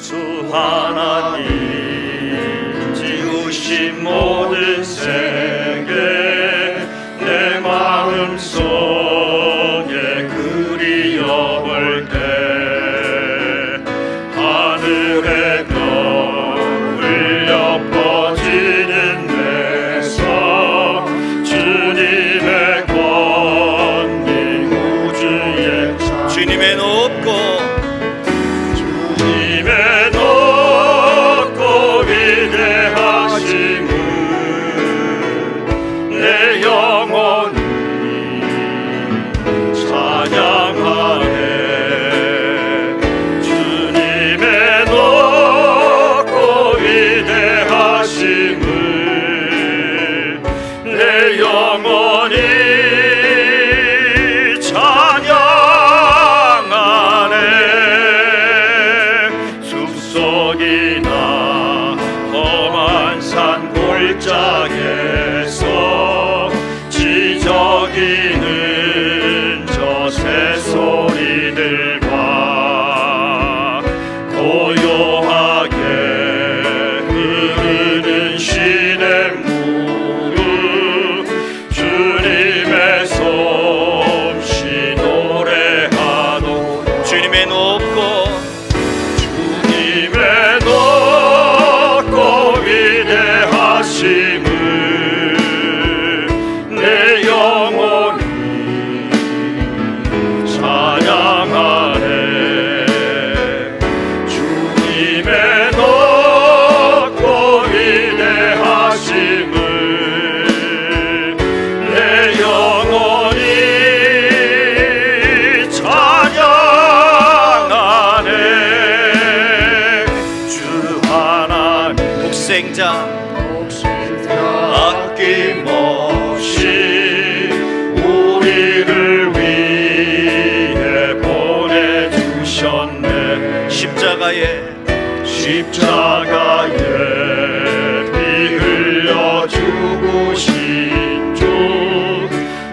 주 하나님 지으신 모든 세계 내 마음속에 그리워볼 때 하늘의 별 흘려 퍼지는 데서 주님의 권능 우주에 주님의 높고 골짜기에서 지저귀는 저 새소리들과 고요하게 흐르는 시냇물 주님의 솜씨 노래하도 주님의 높고 위대하심을 내 영혼이 찬양하네. 주님의 높고 위대하심을 내 영혼이 찬양하네. 주 하나님 독생자 아낌없이 우리를 위해 보내주셨네. 십자가에 피 흘려 죽으신 주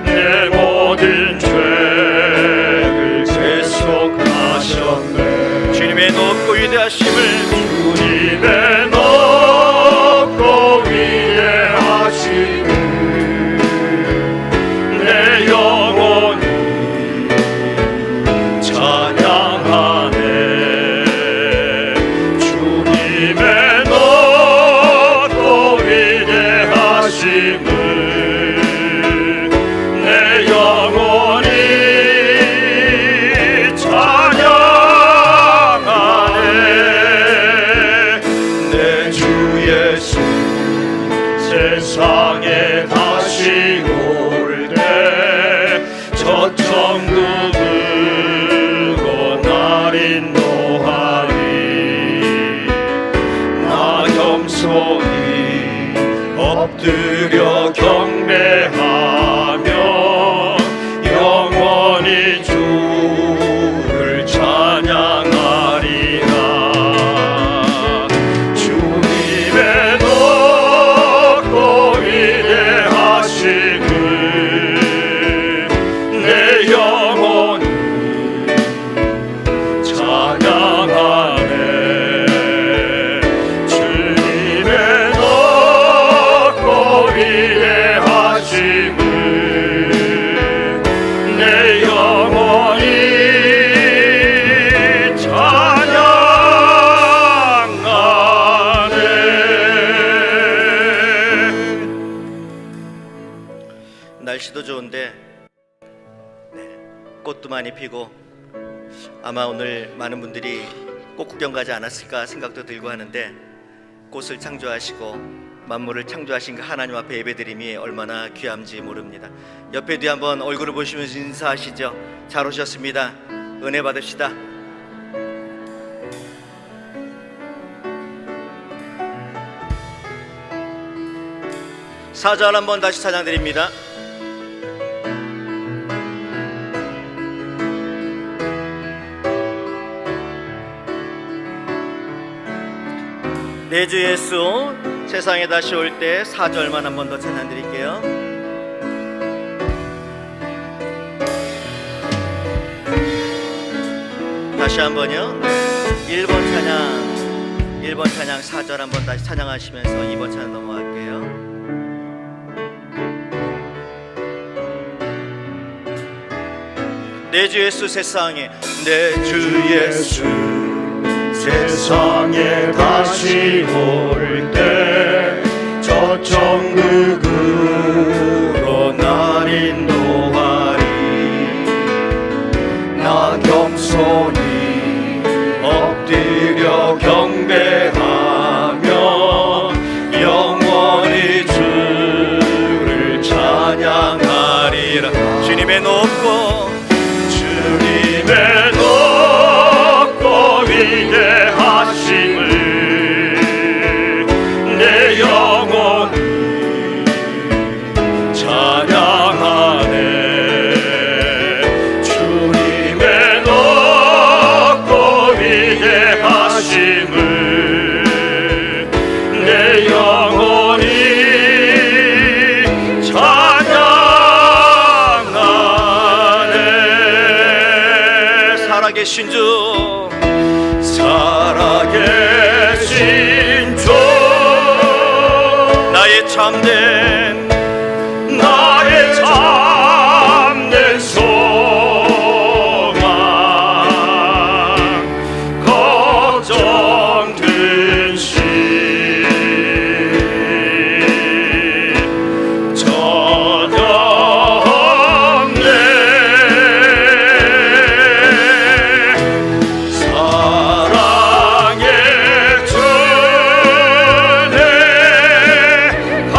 내 모든 죄를 대속하셨네. 주님의 높고 위대하심을 주님의 높고 위대하심을 내 영혼이 찬양하네. 주님의 높고 위대하심을 내 영혼이 찬양하네. 내 주 예수 세상에 다시 올 때 저천국 으로 날 인도하리. 나 겸손히 엎드려 경배하며 영원히 주를 찬양하리라. 주님의 높고 위대하심을 내 영혼이 찬양하네. 주님의 높고 위대하심을 내 영혼이 찬양하네. 날씨도 좋은데 꽃도 많이 피고 아마 오늘 많은 분들이 꽃 구경 가지 않았을까 생각도 들고 하는데, 꽃을 창조하시고 만물을 창조하신 그 하나님 앞에 예배드림이 얼마나 귀함지 모릅니다. 옆에 뒤에 한번 얼굴을 보시면서 인사하시죠. 잘 오셨습니다. 은혜 받읍시다. 사절 한번 다시 찬양드립니다. 내 주 예수 세상에 다시 올 때 4절만 한 번 더 찬양드릴게요. 다시 한번요. 1번 찬양. 1번 찬양 4절 한번 다시 찬양하시면서 2번 찬양 넘어갈게요. 내 주 예수 세상에, 내 주 예수 세상에 다시 올 때 저 천국으로 날 인도하리. 나 겸손히 엎드려 경배하며 영원히 주를 찬양하리라. 주님의 높고 주님의 높고 위대하심을 내 영혼이 찬양하네. 주님의 높고 위대하심을 내 영혼이 찬양하네. 살아계신 주, 살아계신 주, 나의 참된 나의 참된 소망, 걱정 근심 전혀 없네. 사랑의 주네 갈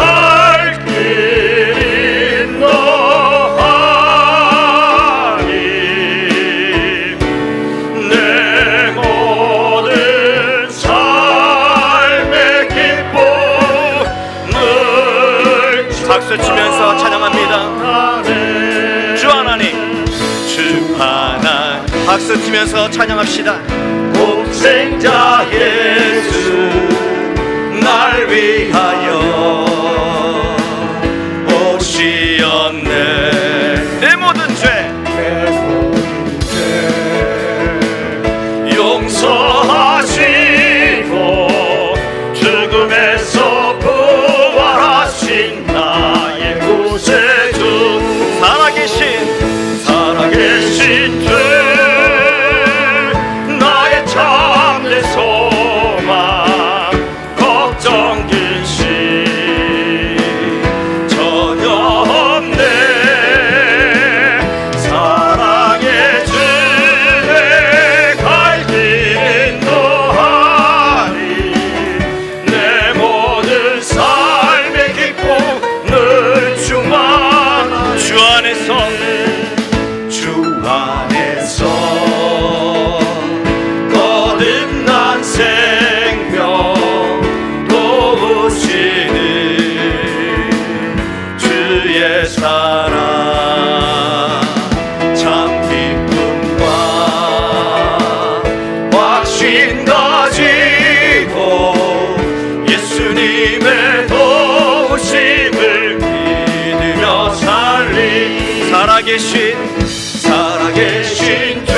길이 너하니 내 모든 삶의 기쁨을 박수 치면서 찬양합니다. 주 하나님, 주 하나님, 박수 치면서 찬양합시다. 독생자 예수 날 위하여 오시었네. 내 모든 죄 용서하시고 죽음에서 부활하신 나의 구세주, 살아계신 주, 나의 참된 소망, 걱정 근심 전혀 없네. 사랑의 주내 갈 길 인도하리. 내 모든 삶의 기쁨 늘 충만한 주 안에서 거듭난 생명 도우시는 주의 사랑, 참 기쁨과 확신 가지고 예수님의 도우심을 믿으며 살리. 살아계신 주,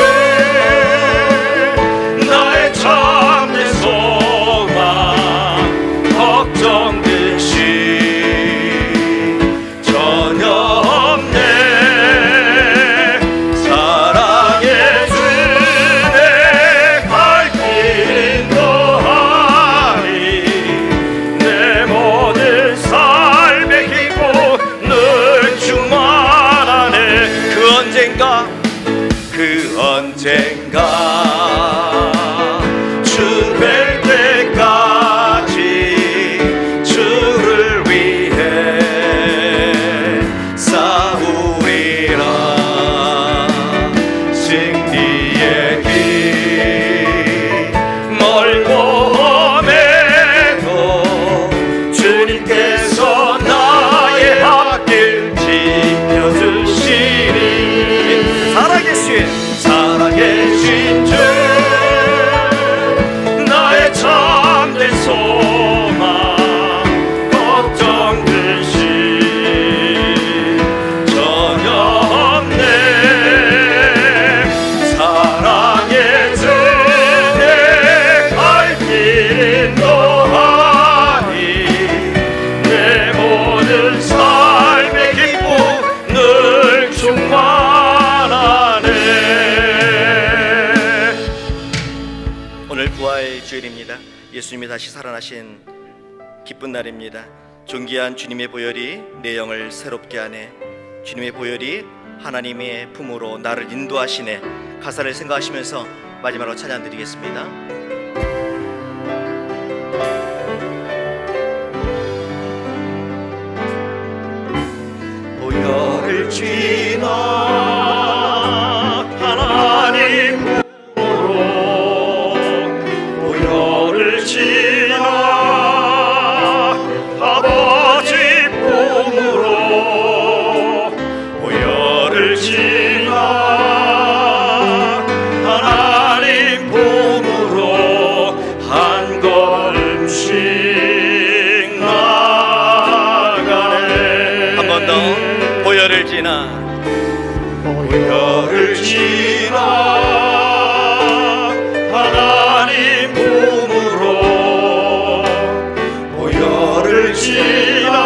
나의 참된 소망, 걱정 근심 전혀 없네. 사랑의 주내 갈 길 인도하리. 내 모든 삶의 기쁨 늘 충만하네. 그 언젠가 주 뵐 때까지 주를 위해 싸우리라. 승리의 길 멀고 험해도 주님께서 나의 앞길 지켜주시리. 살아계신 주, 예수님이 다시 살아나신 기쁜 날입니다. 존귀한 주님의 보혈이 내 영을 새롭게 하네. 주님의 보혈이 하나님의 품으로 나를 인도하시네. 가사를 생각하시면서 마지막으로 찬양 드리겠습니다. 보혈을 지나 하나님 품으로, 보혈을 지나 아버지 품으로, 보혈을 지나 하나님 품으로 한 걸음씩 나가네. 한 번 더. 보혈을 지나, 보혈을 지나 하나님 품으로, 보혈을 지나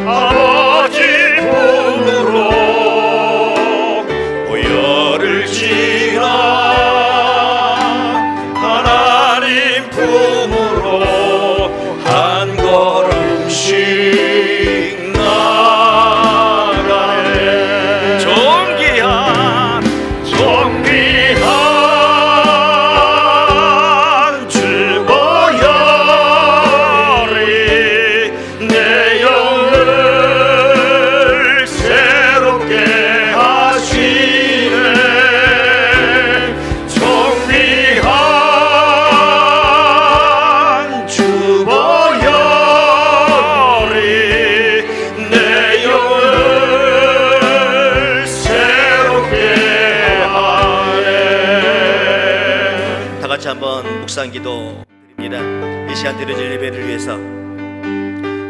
아버지 품으로, 보혈을 지나 하나님 품으로 한 걸음씩 나가네. 존귀한 주 보혈이 내 영을 새롭게 하시네. 존귀한 주 보혈이 내 영을 새롭게 하네. 다 같이 한번 묵상 기도 드립니다. 이 시간 드려질 예배를 위해서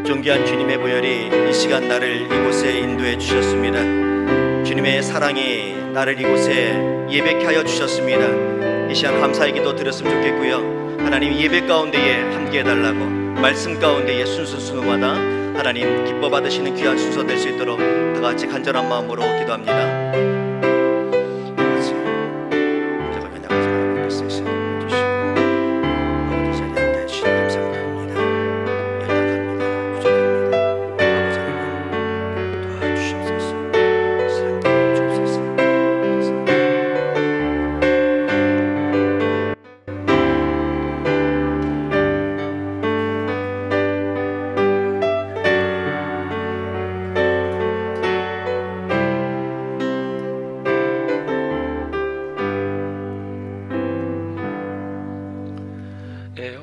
존귀한 주님의 보혈이 이 시간 나를 이곳에 인도해 주셨습니다. 주님의 사랑이 나를 이곳에 예배케 하여 주셨습니다. 이 시간 감사의 기도 드렸으면 좋겠고요. 하나님, 예배 가운데에 함께 해달라고, 말씀 가운데에 순수순후마다 하나님 기뻐 받으시는 귀한 순서 될 수 있도록 다 같이 간절한 마음으로 기도합니다. 다 같이 잠깐 나가지 말고 세션 해주시고 아버지 자리에 앉아 주시니 감사드립니다. 연약합니다. 부족합니다. 아버지 하나님 도와주시옵소서. 사랑해 주옵소서.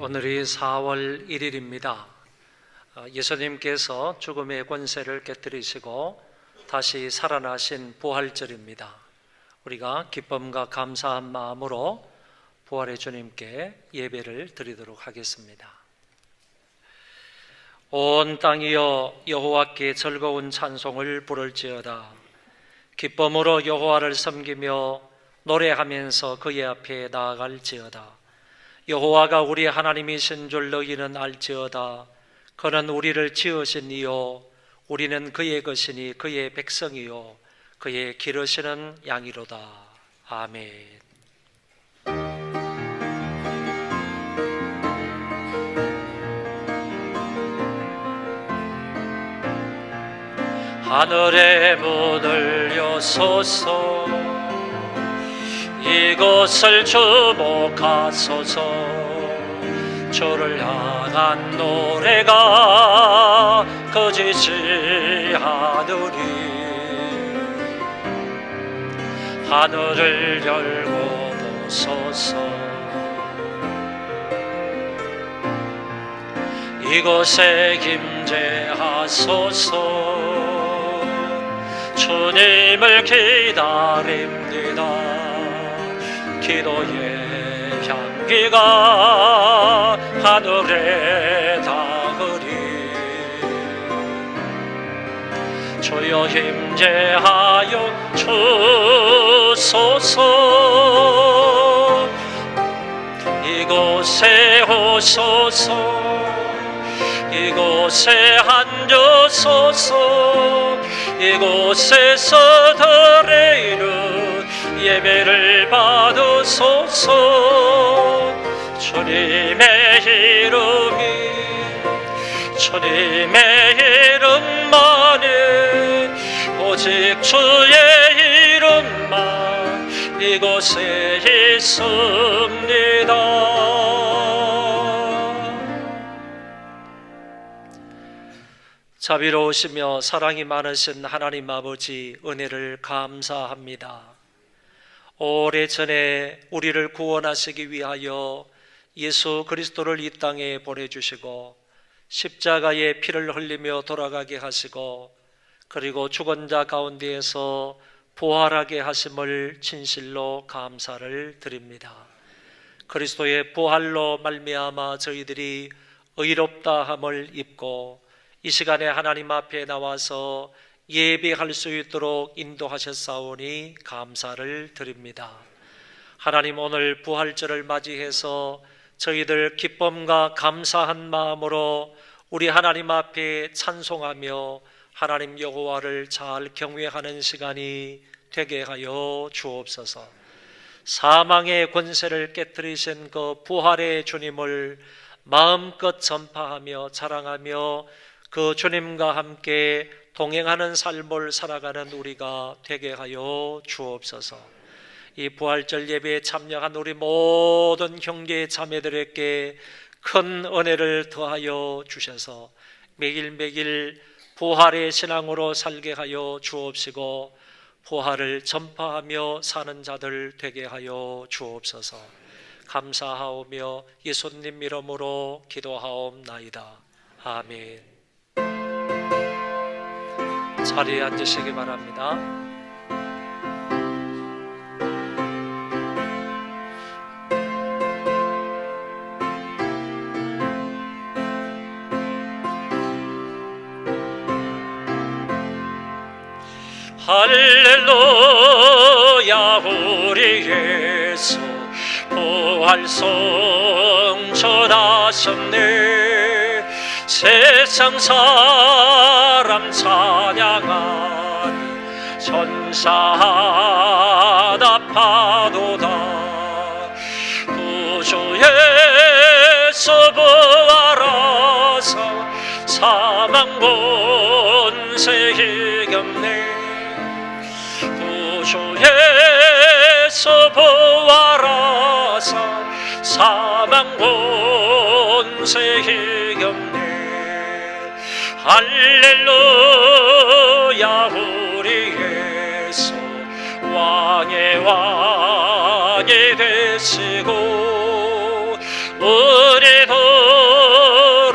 오늘이 4월 1일입니다. 예수님께서 죽음의 권세를 깨뜨리시고 다시 살아나신 부활절입니다. 우리가 기쁨과 감사한 마음으로 부활의 주님께 예배를 드리도록 하겠습니다. 온 땅이여 여호와께 즐거운 찬송을 부를지어다. 기쁨으로 여호와를 섬기며 노래하면서 그의 앞에 나아갈지어다. 여호와가 우리 하나님이신 줄 너희는 알지어다. 그는 우리를 지으신 이요 우리는 그의 것이니 그의 백성이요 그의 기르시는 양이로다. 아멘. 하늘의 문을 여소서, 이곳을 주목하소서. 주를 향한 노래가 꺼지지 않으리. 하늘을 열고 보소서. 이곳에 임재하소서. 주님을 기다립니다. 기도의 향기가 하늘에 닿으리. 주여 임재하여 주소서. 이곳에 오소서. 이곳에 앉으소서. 이곳에서 드리는 예배를 받으소서. 주 주님의 이름만이 오직 주의 이름만 이곳에 있습니다. 자비로우시며 사랑이 많으신 하나님 아버지, 은혜를 감사합니다. 오래전에 우리를 구원하시기 위하여 예수 그리스도를 이 땅에 보내주시고 십자가에 피를 흘리며 돌아가게 하시고 그리고 죽은 자 가운데에서 부활하게 하심을 진실로 감사를 드립니다. 그리스도의 부활로 말미암아 저희들이 의롭다 함을 입고 이 시간에 하나님 앞에 나와서 예배할 수 있도록 인도하셨사오니 감사를 드립니다. 하나님, 오늘 부활절을 맞이해서 저희들 기쁨과 감사한 마음으로 우리 하나님 앞에 찬송하며 하나님 여호와를 잘 경외하는 시간이 되게 하여 주옵소서. 사망의 권세를 깨뜨리신 그 부활의 주님을 마음껏 전파하며 자랑하며 그 주님과 함께 동행하는 삶을 살아가는 우리가 되게 하여 주옵소서. 이 부활절 예배에 참여한 우리 모든 형제 자매들에게 큰 은혜를 더하여 주셔서 매일매일 부활의 신앙으로 살게 하여 주옵시고 부활을 전파하며 사는 자들 되게 하여 주옵소서. 감사하오며 예수님 이름으로 기도하옵나이다. 아멘. 자리에 앉으시기 바랍니다. 할렐루야, 우리 예수 부활 성천하셨네. 세상 사람 찬양하니 천사 답하도다. 구주 예수 부활하사 사망 권세 이겼네. 구주 예수 부활하사 사망 권세 이겼네. 할렐루야, 우리 예수 왕의 왕이 되시고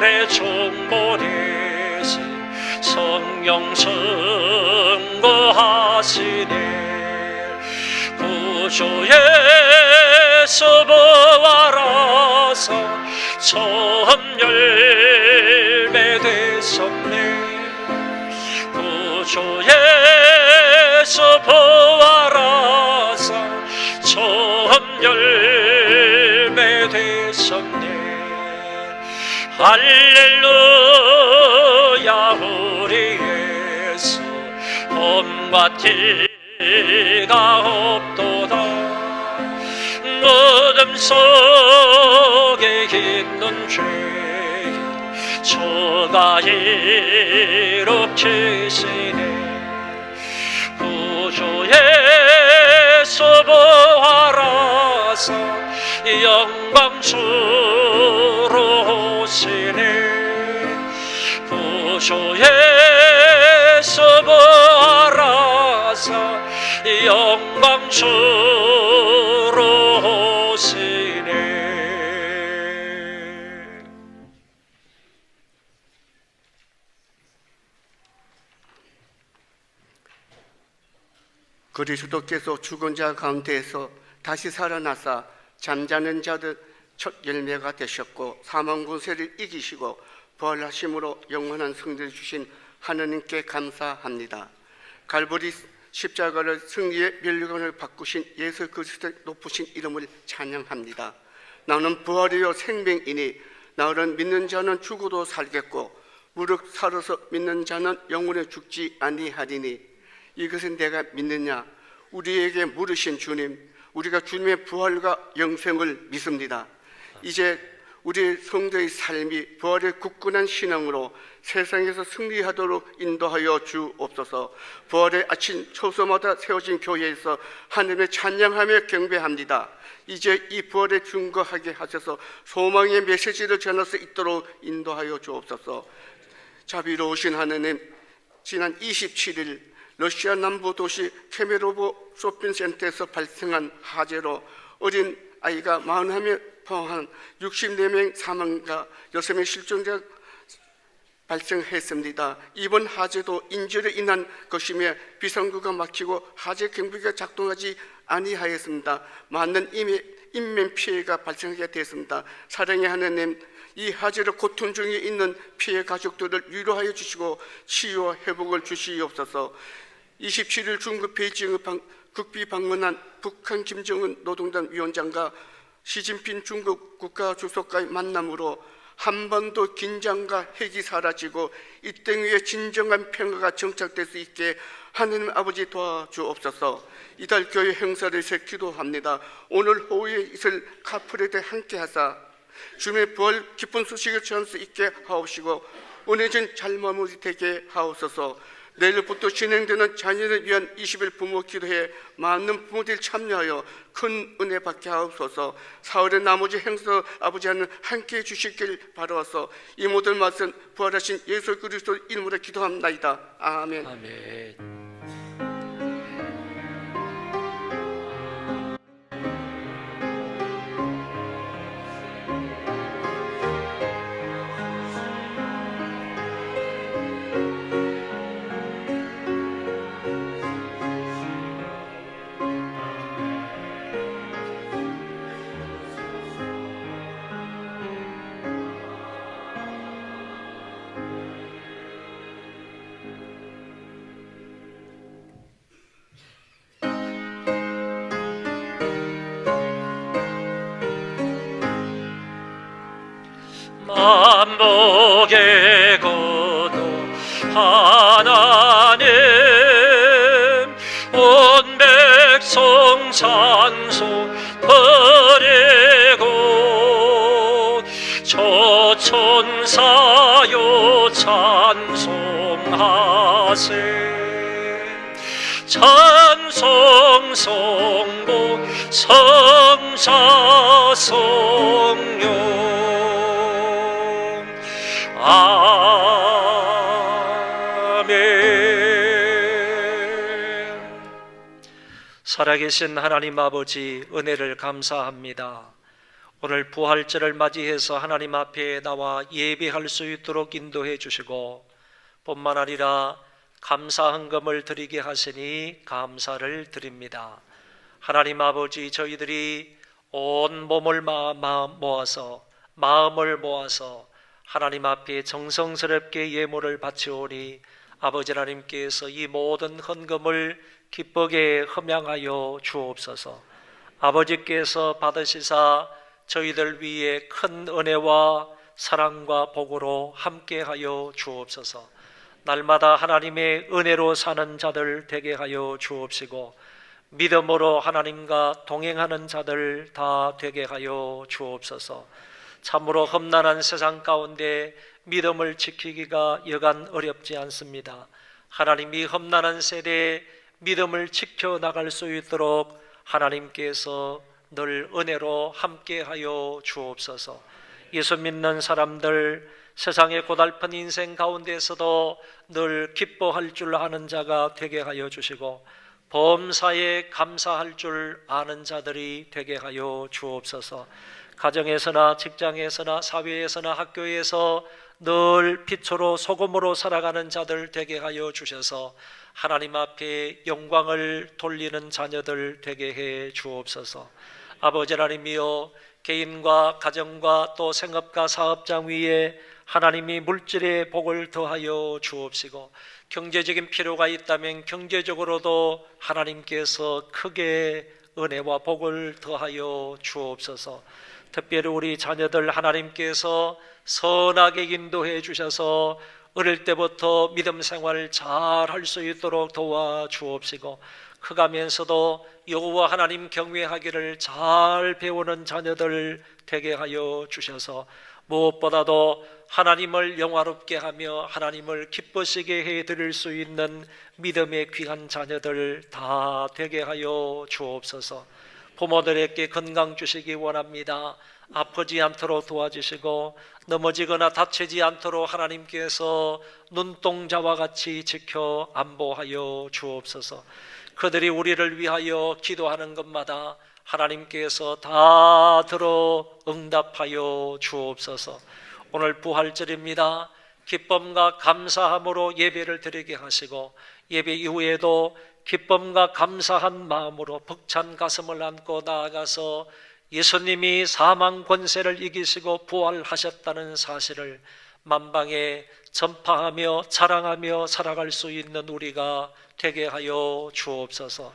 우리들의 중보되신 성령 승거하시네. 구주 예수 부활하사 처음 열매 되셨네. 구주 예수 부활하사 처음 열매 되셨네. 할렐루야, 우리 예수 봄과 티가 없도다. 어둠 속에 있는 죄인 저가 일으키시네. 구주 예수 부활하사 영광 주로 오시네. 구주 예수 부활하사 영광 주로 오시네. 그리스도께서 죽은 자 가운데에서 다시 살아나사 잠자는 자들 첫 열매가 되셨고 사망 권세를 이기시고 부활하심으로 영원한 승리를 주신 하느님께 감사합니다. 갈보리 십자가를 승리의 면류관을 바꾸신 예수 그리스도의 높으신 이름을 찬양합니다. 나는 부활이요 생명이니 나를 믿는 자는 죽어도 살겠고 무릇 살아서 믿는 자는 영원히 죽지 아니하리니 이것은 내가 믿느냐? 우리에게 물으신 주님, 우리가 주님의 부활과 영생을 믿습니다. 이제 우리 성도의 삶이 부활의 굳건한 신앙으로 세상에서 승리하도록 인도하여 주옵소서. 부활의 아침 초소마다 세워진 교회에서 하나님의 찬양하며 경배합니다. 이제 이 부활에 증거하게 하셔서 소망의 메시지를 전할 수 있도록 인도하여 주옵소서. 자비로우신 하나님, 지난 27일 러시아 남부 도시 케메로보 쇼핑센터에서 발생한 화재로 어린 아이가 41명 포함한 64명 사망과 6명 실종자 발생했습니다. 이번 화재도 인질로 인한 것이며 비상구가 막히고 화재 경비가 작동하지 아니하였습니다. 많은 인명 피해가 발생하게 되었습니다. 사랑의 하나님, 이 화재로 고통 중에 있는 피해 가족들을 위로하여 주시고 치유와 회복을 주시옵소서. 27일 중국 베이징을 국비 방문한 북한 김정은 노동당 위원장과 시진핑 중국 국가주석과의 만남으로 한반도 긴장과 핵이 사라지고 이 땅 위에 진정한 평화가 정착될 수 있게 하나님 아버지 도와주옵소서. 이달 교회 행사를 새 기도합니다. 오늘 오후에 있을 카프레에 함께 하사 주님의 부활 기쁜 소식을 전할 수 있게 하옵시고 은혜진 잘 마무리되게 하옵소서. 내일부터 진행되는 자녀를 위한 20일 부모 기도회에 많은 부모들이 참여하여 큰 은혜 받게 하옵소서. 사흘의 나머지 행사 아버지 하나님 함께해 주시길 바라와서 이 모든 말씀 부활하신 예수 그리스도 이름으로 기도합나이다. 아멘. 아멘. 만복의 구도 하나님 온 백성 찬송 버리고 저천사요 찬송하세. 찬송 성복 성사 성령 아멘. 살아계신 하나님 아버지, 은혜를 감사합니다. 오늘 부활절을 맞이해서 하나님 앞에 나와 예배할 수 있도록 인도해 주시고 뿐만 아니라 감사 헌금을 드리게 하시니 감사를 드립니다. 하나님 아버지, 저희들이 온 몸을 모아서 마음을 모아서 하나님 앞에 정성스럽게 예물을 바치오니 아버지 하나님께서 이 모든 헌금을 기쁘게 흠양하여 주옵소서. 아버지께서 받으시사 저희들 위에 큰 은혜와 사랑과 복으로 함께하여 주옵소서. 날마다 하나님의 은혜로 사는 자들 되게 하여 주옵시고 믿음으로 하나님과 동행하는 자들 다 되게 하여 주옵소서. 참으로 험난한 세상 가운데 믿음을 지키기가 여간 어렵지 않습니다. 하나님이 험난한 세대에 믿음을 지켜나갈 수 있도록 하나님께서 늘 은혜로 함께하여 주옵소서. 예수 믿는 사람들, 세상의 고달픈 인생 가운데서도 늘 기뻐할 줄 아는 자가 되게 하여 주시고 범사에 감사할 줄 아는 자들이 되게 하여 주옵소서. 가정에서나 직장에서나 사회에서나 학교에서 늘 빛으로 소금으로 살아가는 자들 되게 하여 주셔서 하나님 앞에 영광을 돌리는 자녀들 되게 해 주옵소서. 아버지 하나님이여, 개인과 가정과 또 생업가 사업장 위에 하나님이 물질의 복을 더하여 주옵시고 경제적인 필요가 있다면 경제적으로도 하나님께서 크게 은혜와 복을 더하여 주옵소서. 특별히 우리 자녀들 하나님께서 선하게 인도해 주셔서 어릴 때부터 믿음 생활을 잘 할 수 있도록 도와주옵시고, 커가면서도 여호와 하나님 경외하기를 잘 배우는 자녀들 되게 하여 주셔서 무엇보다도 하나님을 영화롭게 하며 하나님을 기쁘시게 해드릴 수 있는 믿음의 귀한 자녀들 다 되게 하여 주옵소서. 부모들에게 건강 주시기 원합니다. 아프지 않도록 도와주시고 넘어지거나 다치지 않도록 하나님께서 눈동자와 같이 지켜 안보하여 주옵소서. 그들이 우리를 위하여 기도하는 것마다 하나님께서 다 들어 응답하여 주옵소서. 오늘 부활절입니다. 기쁨과 감사함으로 예배를 드리게 하시고 예배 이후에도 기쁨과 감사한 마음으로 벅찬 가슴을 안고 나아가서 예수님이 사망 권세를 이기시고 부활하셨다는 사실을 만방에 전파하며 자랑하며 살아갈 수 있는 우리가 되게 하여 주옵소서.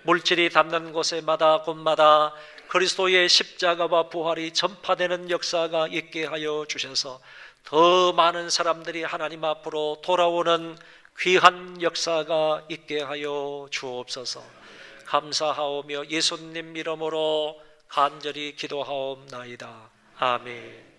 물질이 닿는 곳에마다 곳마다 그리스도의 십자가와 부활이 전파되는 역사가 있게 하여 주셔서 더 많은 사람들이 하나님 앞으로 돌아오는 귀한 역사가 있게 하여 주옵소서. 감사하오며 예수님 이름으로 간절히 기도하옵나이다. 아멘.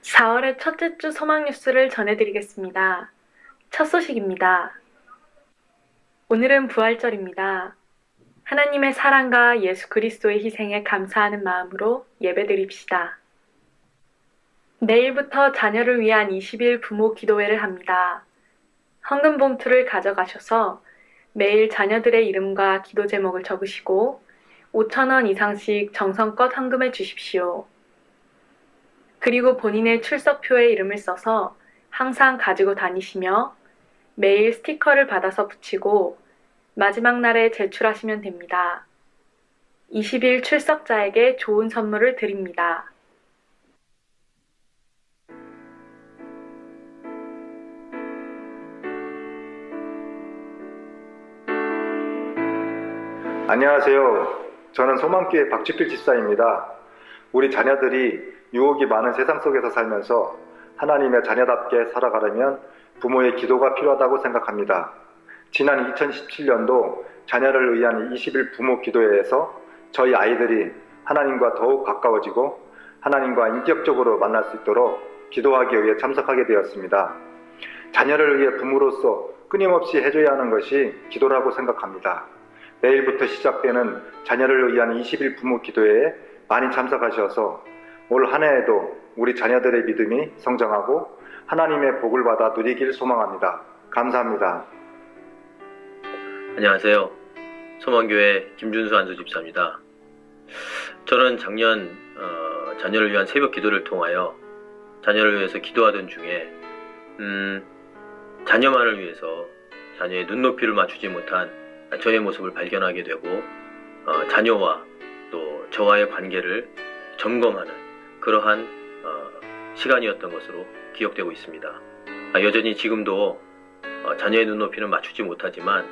(4월의) 첫째 주 소망 뉴스를 전해드리겠습니다. 첫 소식입니다. 오늘은 부활절입니다. 하나님의 사랑과 예수 그리스도의 희생에 감사하는 마음으로 예배드립시다. 내일부터 자녀를 위한 20일 부모 기도회를 합니다. 헌금 봉투를 가져가셔서 매일 자녀들의 이름과 기도 제목을 적으시고 5,000원 이상씩 정성껏 헌금해 주십시오. 그리고 본인의 출석표에 이름을 써서 항상 가지고 다니시며 매일 스티커를 받아서 붙이고 마지막 날에 제출하시면 됩니다. 20일 출석자에게 좋은 선물을 드립니다. 안녕하세요. 저는 소망교회 박지필 집사입니다. 우리 자녀들이 유혹이 많은 세상 속에서 살면서 하나님의 자녀답게 살아가려면 부모의 기도가 필요하다고 생각합니다. 지난 2017년도 자녀를 위한 20일 부모 기도회에서 저희 아이들이 하나님과 더욱 가까워지고 하나님과 인격적으로 만날 수 있도록 기도하기 위해 참석하게 되었습니다. 자녀를 위해 부모로서 끊임없이 해줘야 하는 것이 기도라고 생각합니다. 내일부터 시작되는 자녀를 위한 20일 부모 기도회에 많이 참석하셔서 올 한 해에도 우리 자녀들의 믿음이 성장하고 하나님의 복을 받아 누리길 소망합니다. 감사합니다. 안녕하세요. 소망교회 김준수 안수 집사입니다. 저는 작년 자녀를 위한 새벽 기도를 통하여 자녀를 위해서 기도하던 중에 자녀만을 위해서 자녀의 눈높이를 맞추지 못한 저의 모습을 발견하게 되고 자녀와 또 저와의 관계를 점검하는 그러한 시간이었던 것으로 기억되고 있습니다. 여전히 지금도 자녀의 눈높이는 맞추지 못하지만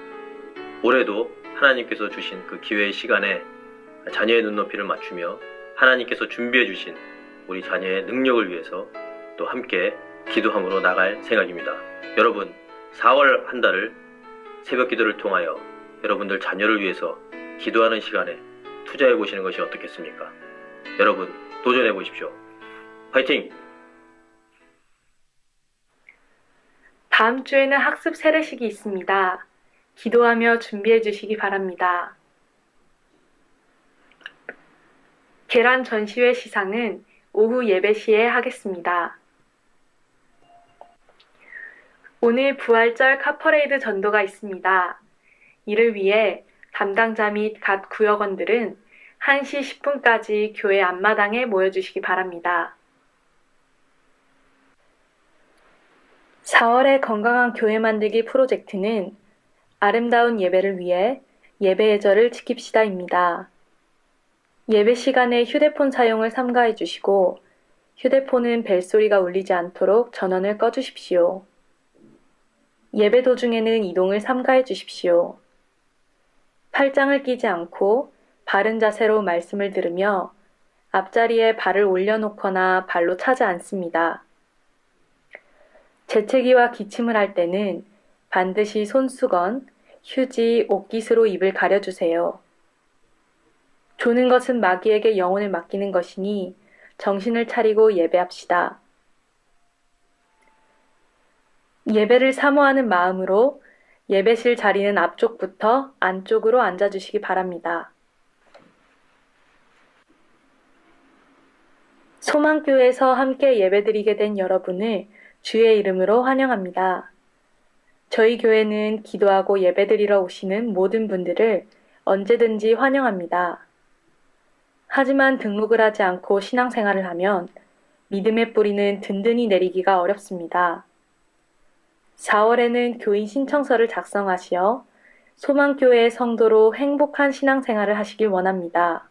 올해도 하나님께서 주신 그 기회의 시간에 자녀의 눈높이를 맞추며 하나님께서 준비해 주신 우리 자녀의 능력을 위해서 또 함께 기도함으로 나갈 생각입니다. 여러분 4월 한 달을 새벽 기도를 통하여 여러분들 자녀를 위해서 기도하는 시간에 투자해 보시는 것이 어떻겠습니까? 여러분 도전해 보십시오. 화이팅! 다음 주에는 학습 세례식이 있습니다. 기도하며 준비해 주시기 바랍니다. 계란 전시회 시상은 오후 예배 시에 하겠습니다. 오늘 부활절 카퍼레이드 전도가 있습니다. 이를 위해 담당자 및 각 구역원들은 1시 10분까지 교회 앞마당에 모여주시기 바랍니다. 4월의 건강한 교회 만들기 프로젝트는 아름다운 예배를 위해 예배 예절을 지킵시다입니다. 예배 시간에 휴대폰 사용을 삼가해 주시고 휴대폰은 벨소리가 울리지 않도록 전원을 꺼주십시오. 예배 도중에는 이동을 삼가해 주십시오. 팔짱을 끼지 않고 바른 자세로 말씀을 들으며 앞자리에 발을 올려놓거나 발로 차지 않습니다. 재채기와 기침을 할 때는 반드시 손수건, 휴지, 옷깃으로 입을 가려주세요. 조는 것은 마귀에게 영혼을 맡기는 것이니 정신을 차리고 예배합시다. 예배를 사모하는 마음으로 예배실 자리는 앞쪽부터 안쪽으로 앉아주시기 바랍니다. 소망교회에서 함께 예배드리게 된 여러분을 주의 이름으로 환영합니다. 저희 교회는 기도하고 예배드리러 오시는 모든 분들을 언제든지 환영합니다. 하지만 등록을 하지 않고 신앙생활을 하면 믿음의 뿌리는 든든히 내리기가 어렵습니다. 4월에는 교인 신청서를 작성하시어 소망교회의 성도로 행복한 신앙생활을 하시길 원합니다.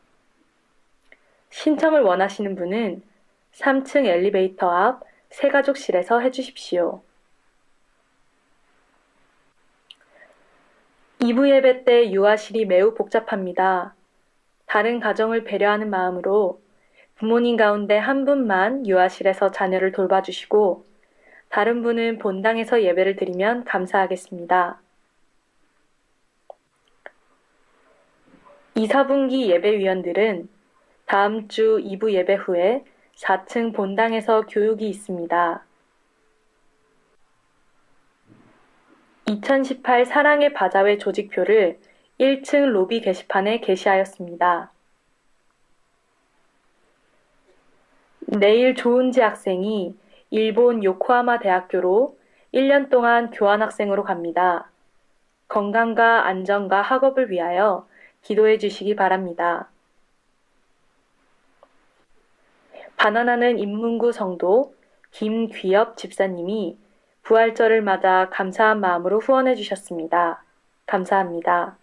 신청을 원하시는 분은 3층 엘리베이터 앞 새가족실에서 해주십시오. 2부 예배 때 유아실이 매우 복잡합니다. 다른 가정을 배려하는 마음으로 부모님 가운데 한 분만 유아실에서 자녀를 돌봐주시고 다른 분은 본당에서 예배를 드리면 감사하겠습니다. 2, 4분기 예배위원들은 다음 주 2부 예배 후에 4층 본당에서 교육이 있습니다. 2018 사랑의 바자회 조직표를 1층 로비 게시판에 게시하였습니다. 내일 조은지 학생이 일본 요코하마 대학교로 1년 동안 교환학생으로 갑니다. 건강과 안전과 학업을 위하여 기도해 주시기 바랍니다. 바나나는 인문구 성도 김귀엽 집사님이 부활절을 맞아 감사한 마음으로 후원해 주셨습니다. 감사합니다.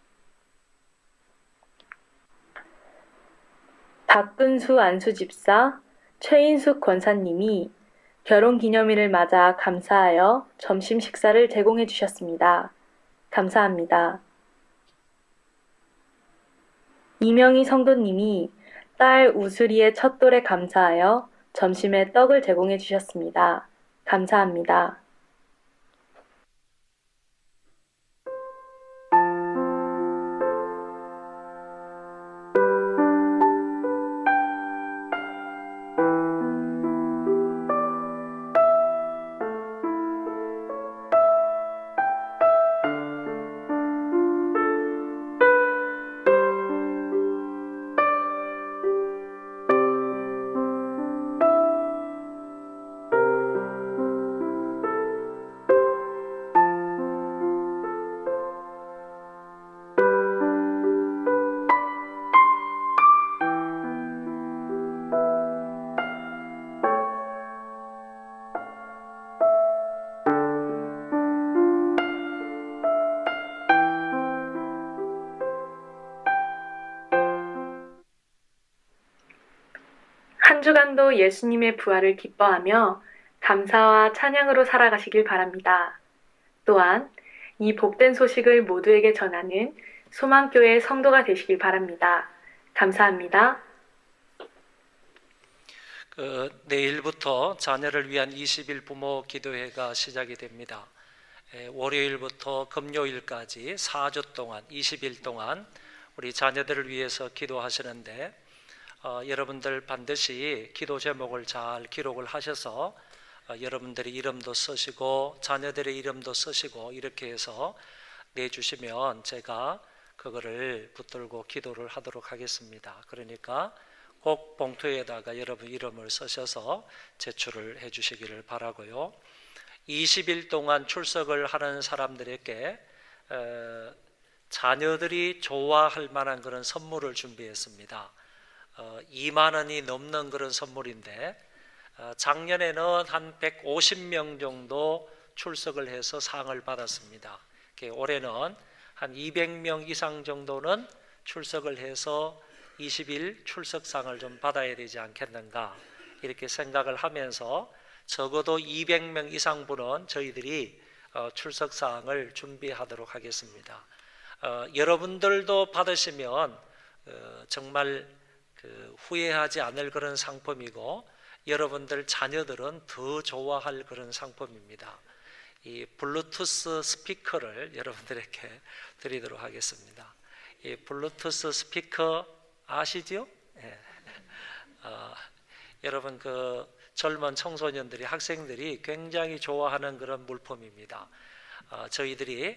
박근수 안수집사, 최인숙 권사님이 결혼기념일을 맞아 감사하여 점심 식사를 제공해 주셨습니다. 감사합니다. 이명희 성도님이 딸 우수리의 첫돌에 감사하여 점심에 떡을 제공해 주셨습니다. 감사합니다. 한 주간도 예수님의 부활을 기뻐하며 감사와 찬양으로 살아가시길 바랍니다. 또한 이 복된 소식을 모두에게 전하는 소망교회의 성도가 되시길 바랍니다. 감사합니다. 내일부터 자녀를 위한 20일 부모 기도회가 시작이 됩니다. 월요일부터 금요일까지 4주 동안 20일 동안 우리 자녀들을 위해서 기도하시는데 여러분들 반드시 기도 제목을 잘 기록을 하셔서 여러분들의 이름도 쓰시고 자녀들의 이름도 쓰시고 이렇게 해서 내주시면 제가 그거를 붙들고 기도를 하도록 하겠습니다. 그러니까 꼭 봉투에다가 여러분 이름을 쓰셔서 제출을 해 주시기를 바라고요. 20일 동안 출석을 하는 사람들에게 자녀들이 좋아할 만한 그런 선물을 준비했습니다. 2만 원이 넘는 그런 선물인데 작년에는 한 150명 정도 출석을 해서 상을 받았습니다. 올해는 한 200명 이상 정도는 출석을 해서 20일 출석상을 좀 받아야 되지 않겠는가 이렇게 생각을 하면서 적어도 200명 이상 분은 저희들이 출석사항을 준비하도록 하겠습니다. 여러분들도 받으시면 정말 후회하지 않을 그런 상품이고 여러분들 자녀들은 더 좋아할 그런 상품입니다. 이 블루투스 스피커를 여러분들에게 드리도록 하겠습니다. 이 블루투스 스피커 아시죠? 예. 여러분 그 젊은 청소년들이 학생들이 굉장히 좋아하는 그런 물품입니다. 저희들이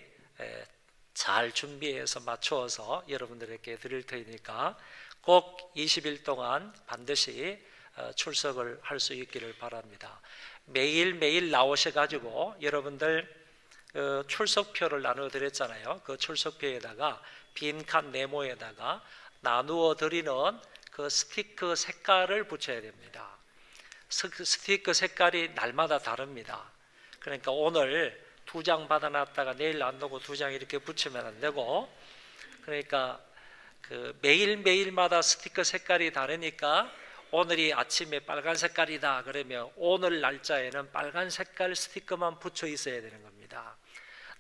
잘 준비해서 맞추어서 여러분들에게 드릴 테니까 꼭 20일 동안 반드시 출석을 할 수 있기를 바랍니다. 매일매일 나오셔가지고 여러분들 출석표를 나눠드렸잖아요. 그 출석표에다가 빈칸 네모에다가 나누어 드리는 그 스티커 색깔을 붙여야 됩니다. 스티커 색깔이 날마다 다릅니다. 그러니까 오늘 2장 받아놨다가 내일 안 놓고 2장 이렇게 붙이면 안 되고, 그러니까 그 매일매일마다 스티커 색깔이 다르니까 오늘이 아침에 빨간 색깔이다 그러면 오늘 날짜에는 빨간 색깔 스티커만 붙여 있어야 되는 겁니다.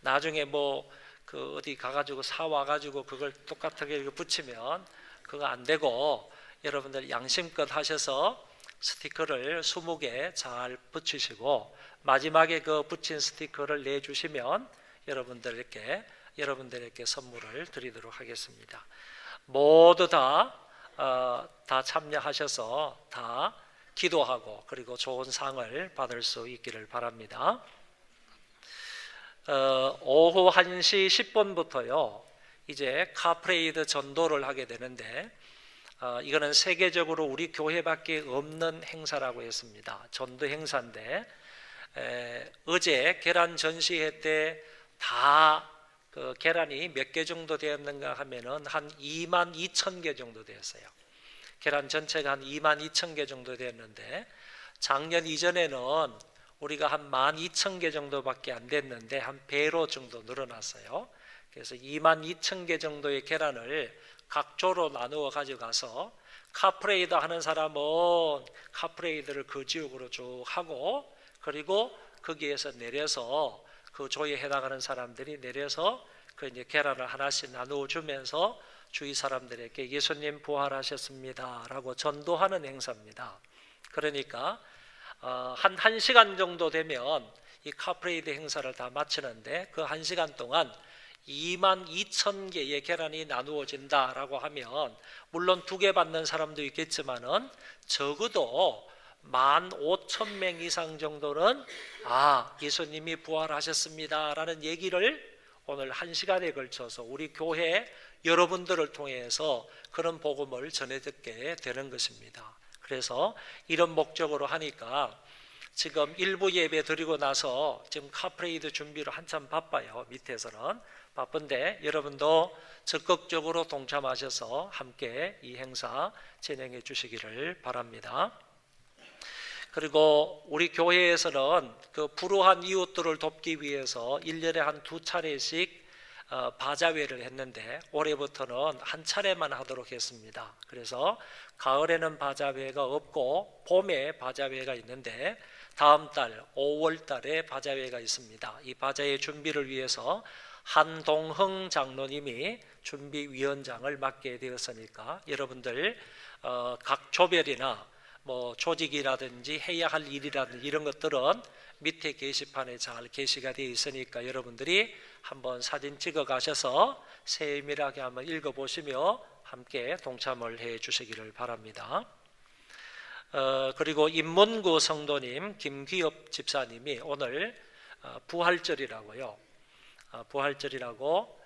나중에 뭐 그 어디 가가지고 사와가지고 그걸 똑같게 붙이면 그거 안 되고 여러분들 양심껏 하셔서 스티커를 20개 잘 붙이시고 마지막에 그 붙인 스티커를 내주시면 여러분들에게 선물을 드리도록 하겠습니다. 모두 다 참여하셔서 다 기도하고 그리고 좋은 상을 받을 수 있기를 바랍니다. 오후 1시 10분부터요 이제 카프레이드 전도를 하게 되는데 이거는 세계적으로 우리 교회밖에 없는 행사라고 했습니다. 전도 행사인데 어제 계란 전시회 때 다 그 계란이 몇 개 정도 되었는가 하면은 한 22,000개 정도 되었어요. 계란 전체가 한 22,000개 정도 되었는데 작년 이전에는 우리가 한 12,000개 정도밖에 안 됐는데 한 배로 정도 늘어났어요. 그래서 22,000개 정도의 계란을 각 조로 나누어 가져가서 카프레이드 하는 사람은 카프레이드를 그 지역으로 쭉 하고 그리고 거기에서 내려서 그 조에 해당하는 사람들이 내려서 그 이제 계란을 하나씩 나누어 주면서 주위 사람들에게 예수님 부활하셨습니다라고 전도하는 행사입니다. 그러니까 한 1시간 정도 되면 이 카프레이드 행사를 다 마치는데 그 1시간 동안 22,000개의 계란이 나누어진다라고 하면 물론 2개 받는 사람도 있겠지만은 적어도 15,000명 이상 정도는 예수님이 부활하셨습니다라는 얘기를 오늘 1시간에 걸쳐서 우리 교회 여러분들을 통해서 그런 복음을 전해 듣게 되는 것입니다. 그래서 이런 목적으로 하니까 지금 일부 예배 드리고 나서 지금 카프레이드 준비로 한참 바빠요. 밑에서는 바쁜데 여러분도 적극적으로 동참하셔서 함께 이 행사 진행해 주시기를 바랍니다. 그리고 우리 교회에서는 그 불우한 이웃들을 돕기 위해서 1년에 한 2차례씩 바자회를 했는데 올해부터는 한 차례만 하도록 했습니다. 그래서 가을에는 바자회가 없고 봄에 바자회가 있는데 다음 달 5월 달에 바자회가 있습니다. 이 바자회 준비를 위해서 한동흥 장로님이 준비위원장을 맡게 되었으니까 여러분들 각 조별이나 뭐 조직이라든지 해야 할 일이라든지 이런 것들은 밑에 게시판에 잘 게시가 되어 있으니까 여러분들이 한번 사진 찍어 가셔서 세밀하게 한번 읽어보시며 함께 동참을 해 주시기를 바랍니다. 그리고 인문구 성도님 김귀엽 집사님이 오늘 부활절이라고요. 부활절이라고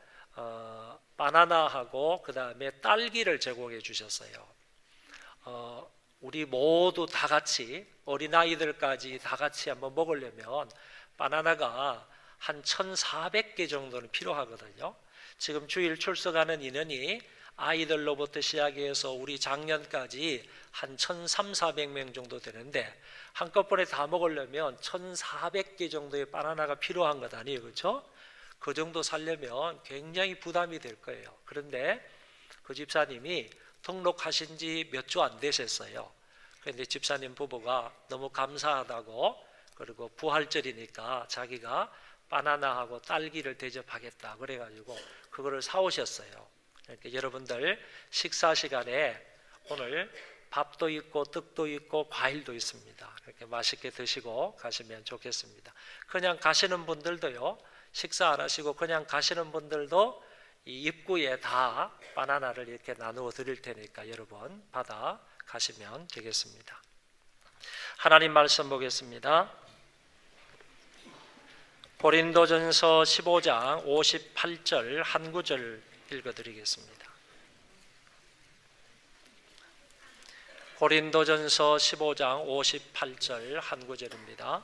바나나하고 그 다음에 딸기를 제공해 주셨어요. 우리 모두 다 같이 어린아이들까지 다 같이 한번 먹으려면 바나나가 한 1,400개 정도는 필요하거든요. 지금 주일 출석하는 인원이 아이들로부터 시작해서 우리 작년까지 한 1,300~1,400명 정도 되는데 한꺼번에 다 먹으려면 1,400개 정도의 바나나가 필요한 것 아니에요, 그렇죠? 그 정도 살려면 굉장히 부담이 될 거예요. 그런데 그 집사님이 등록하신 지 몇 주 안 되셨어요. 그런데 집사님 부부가 너무 감사하다고, 그리고 부활절이니까 자기가 바나나하고 딸기를 대접하겠다 그래가지고 그거를 사오셨어요. 그러니까 여러분들 식사 시간에 오늘 밥도 있고 떡도 있고 과일도 있습니다. 이렇게 맛있게 드시고 가시면 좋겠습니다. 그냥 가시는 분들도요, 식사 안 하시고 그냥 가시는 분들도 이 입구에 다 바나나를 이렇게 나누어 드릴 테니까 여러분 받아 가시면 되겠습니다. 하나님 말씀 보겠습니다. 고린도전서 15장 58절 한 구절 읽어드리겠습니다. 고린도전서 15장 58절 한 구절입니다.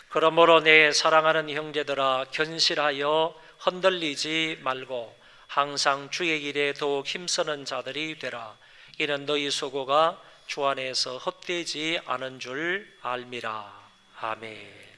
그러므로 내 사랑하는 형제들아, 견실하여 흔들리지 말고 항상 주의 일에 더욱 힘쓰는 자들이 되라. 이는 너희 수고가 주 안에서 헛되지 않은 줄 알미라. 아멘.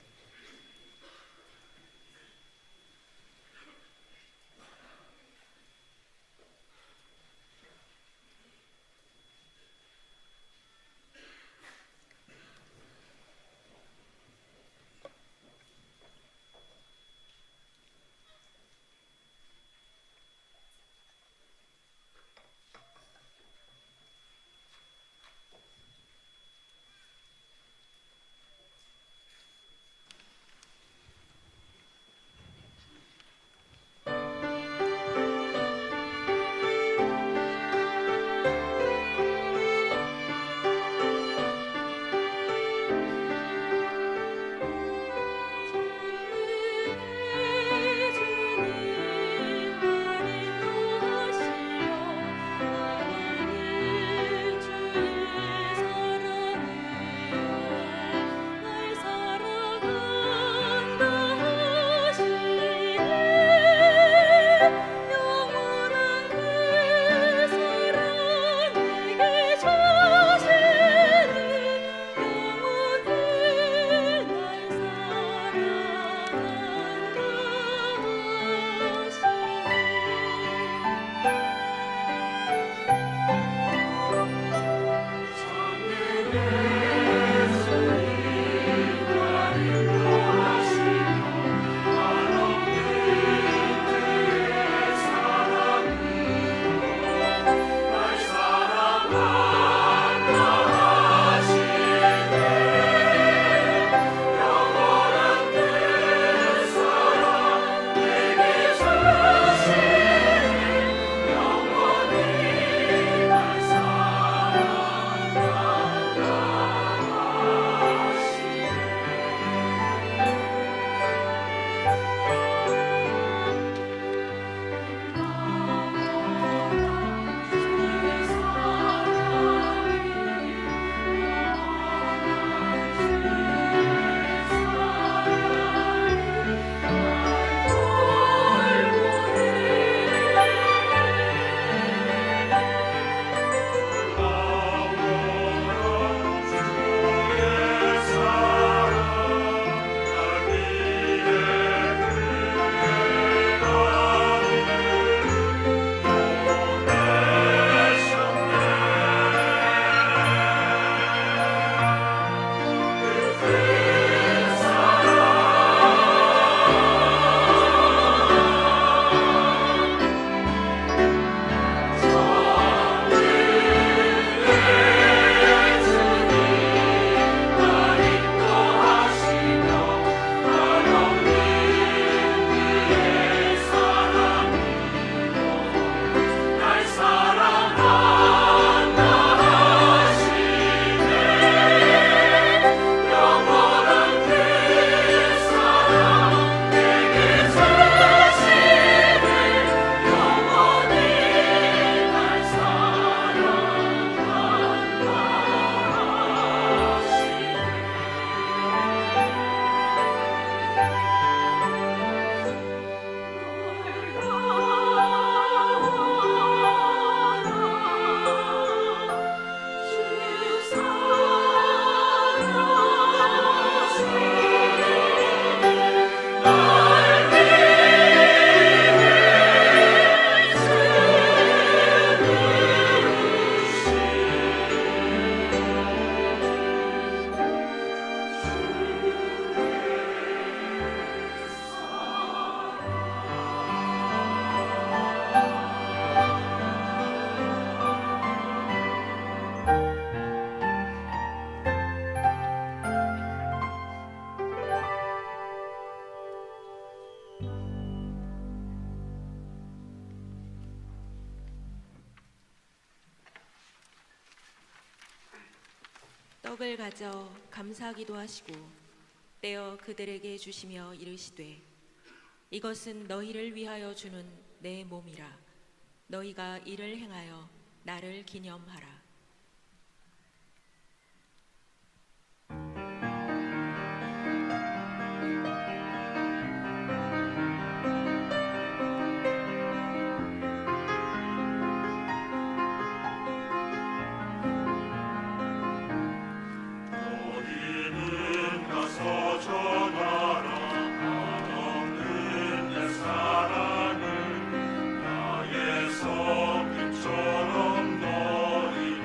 떡을 가져 감사하기도 하시고 떼어 그들에게 주시며 이르시되 이것은 너희를 위하여 주는 내 몸이라. 너희가 이를 행하여 나를 기념하라. 너희는 가서 전하라. 한없는 내 사랑을 나의 성품처럼 너희에게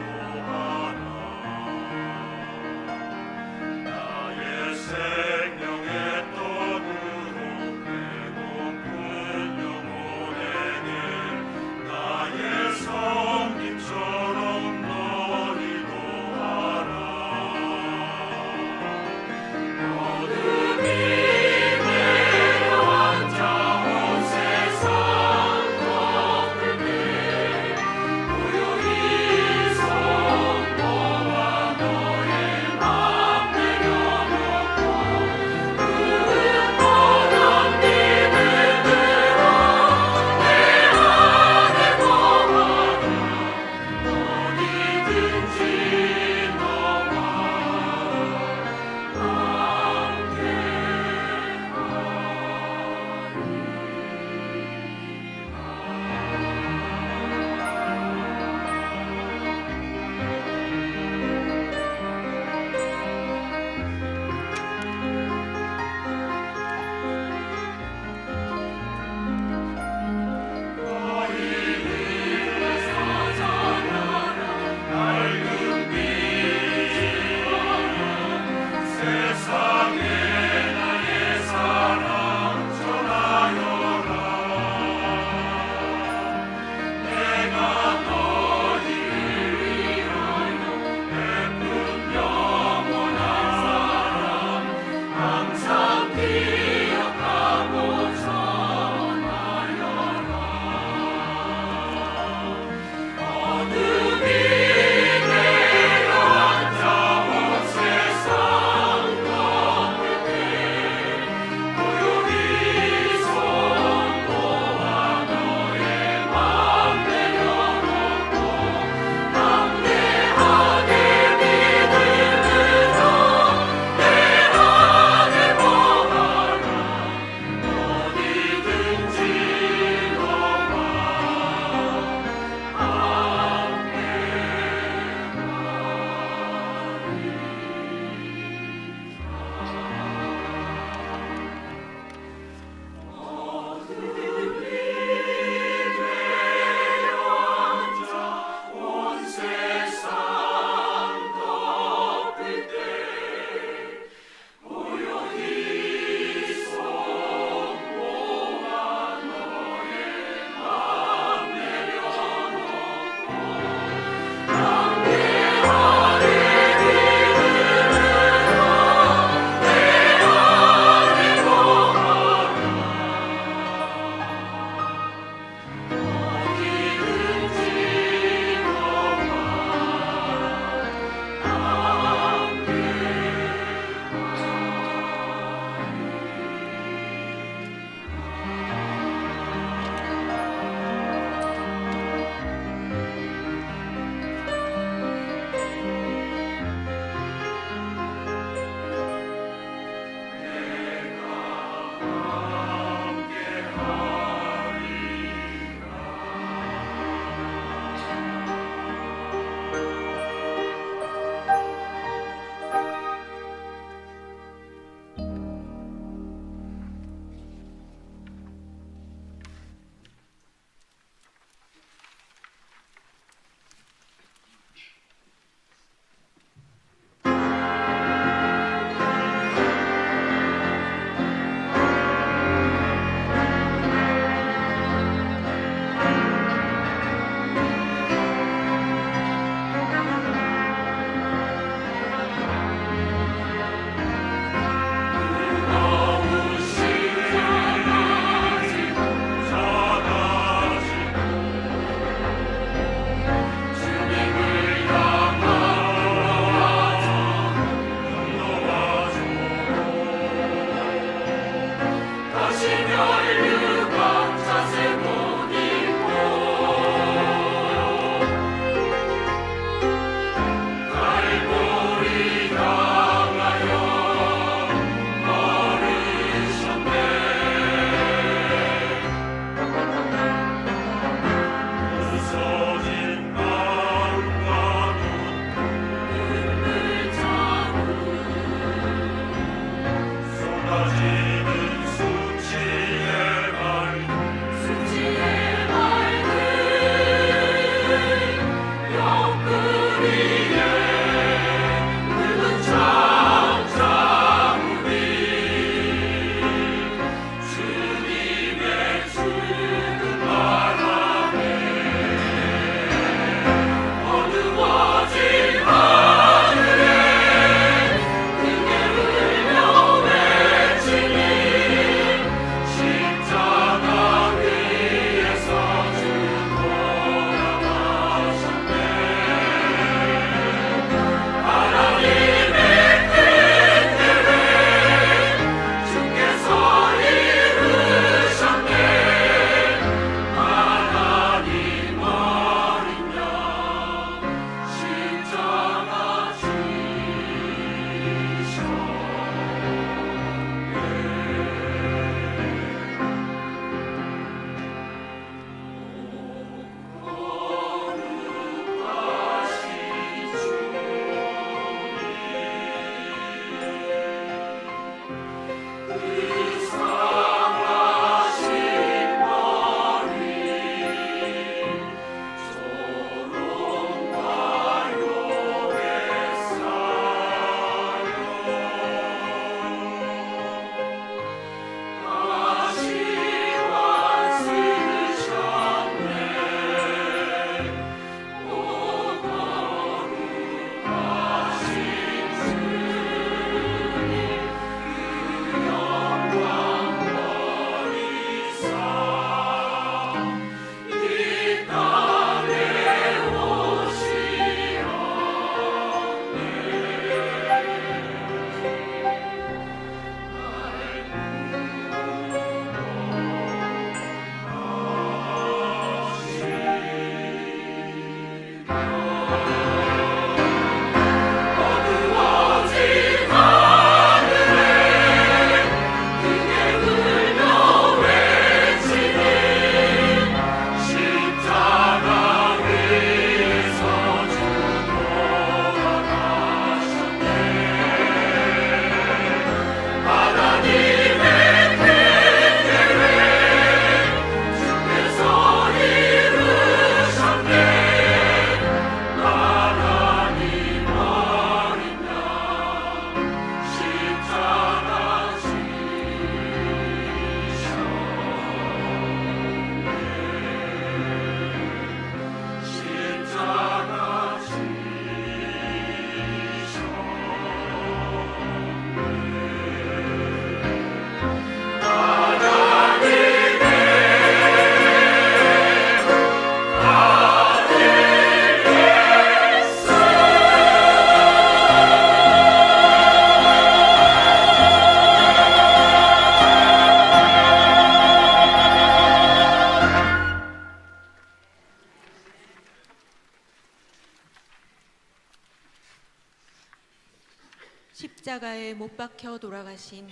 십자가에 못 박혀 돌아가신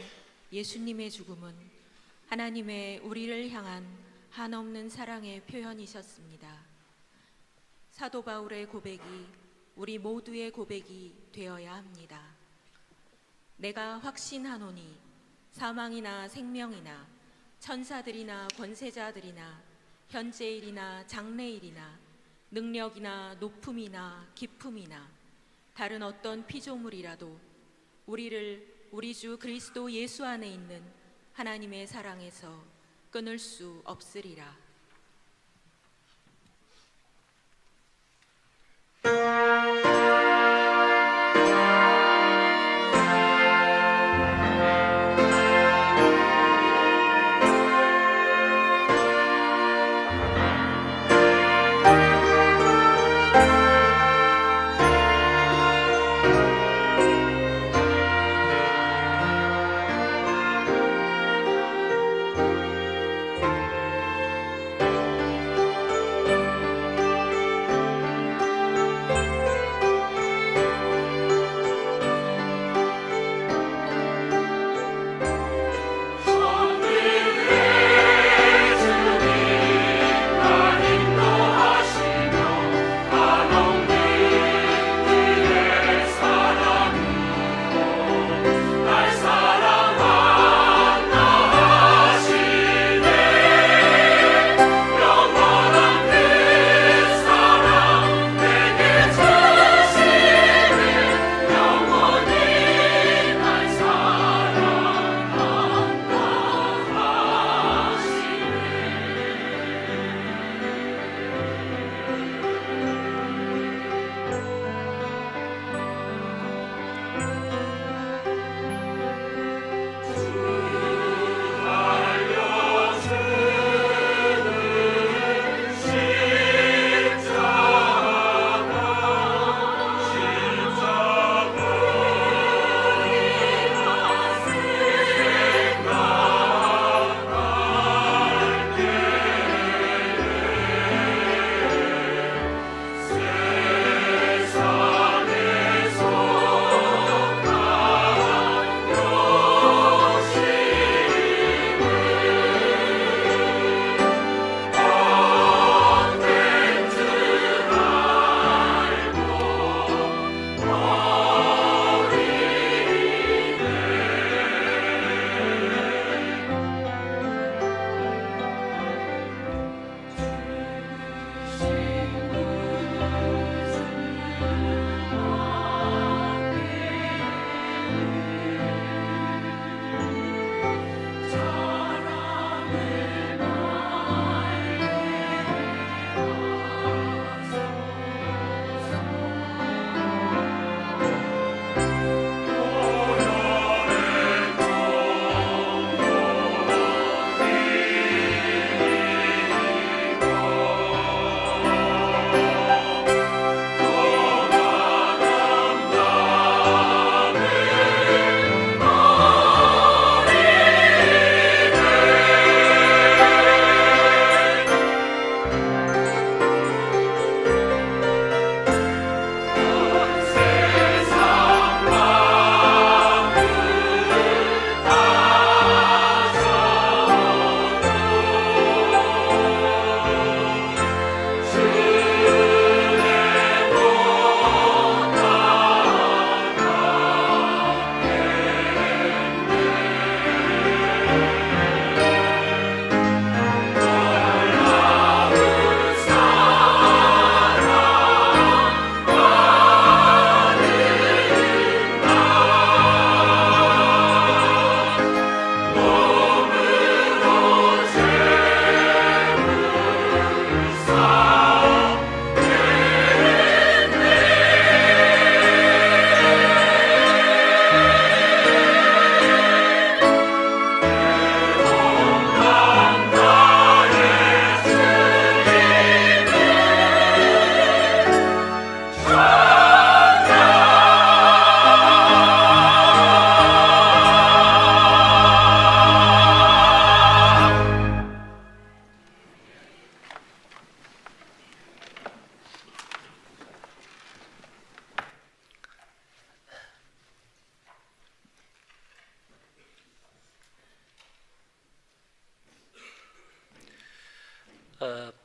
예수님의 죽음은 하나님의 우리를 향한 한없는 사랑의 표현이셨습니다. 사도 바울의 고백이 우리 모두의 고백이 되어야 합니다. 내가 확신하노니 사망이나 생명이나 천사들이나 권세자들이나 현재일이나 장래일이나 능력이나 높음이나 깊음이나 다른 어떤 피조물이라도 우리를 우리 주 그리스도 예수 안에 있는 하나님의 사랑에서 끊을 수 없으리라.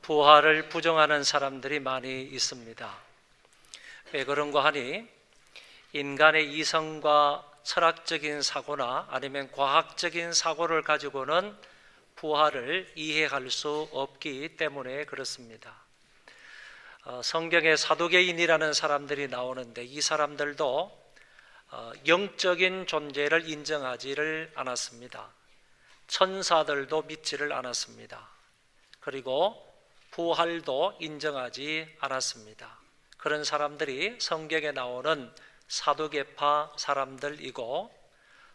부활을 부정하는 사람들이 많이 있습니다. 왜 그런가 하니 인간의 이성과 철학적인 사고나 아니면 과학적인 사고를 가지고는 부활을 이해할 수 없기 때문에 그렇습니다. 성경에 사두개인이라는 사람들이 나오는데 이 사람들도 영적인 존재를 인정하지를 않았습니다. 천사들도 믿지를 않았습니다. 그리고 부활도 인정하지 않았습니다. 그런 사람들이 성경에 나오는 사두개파 사람들이고,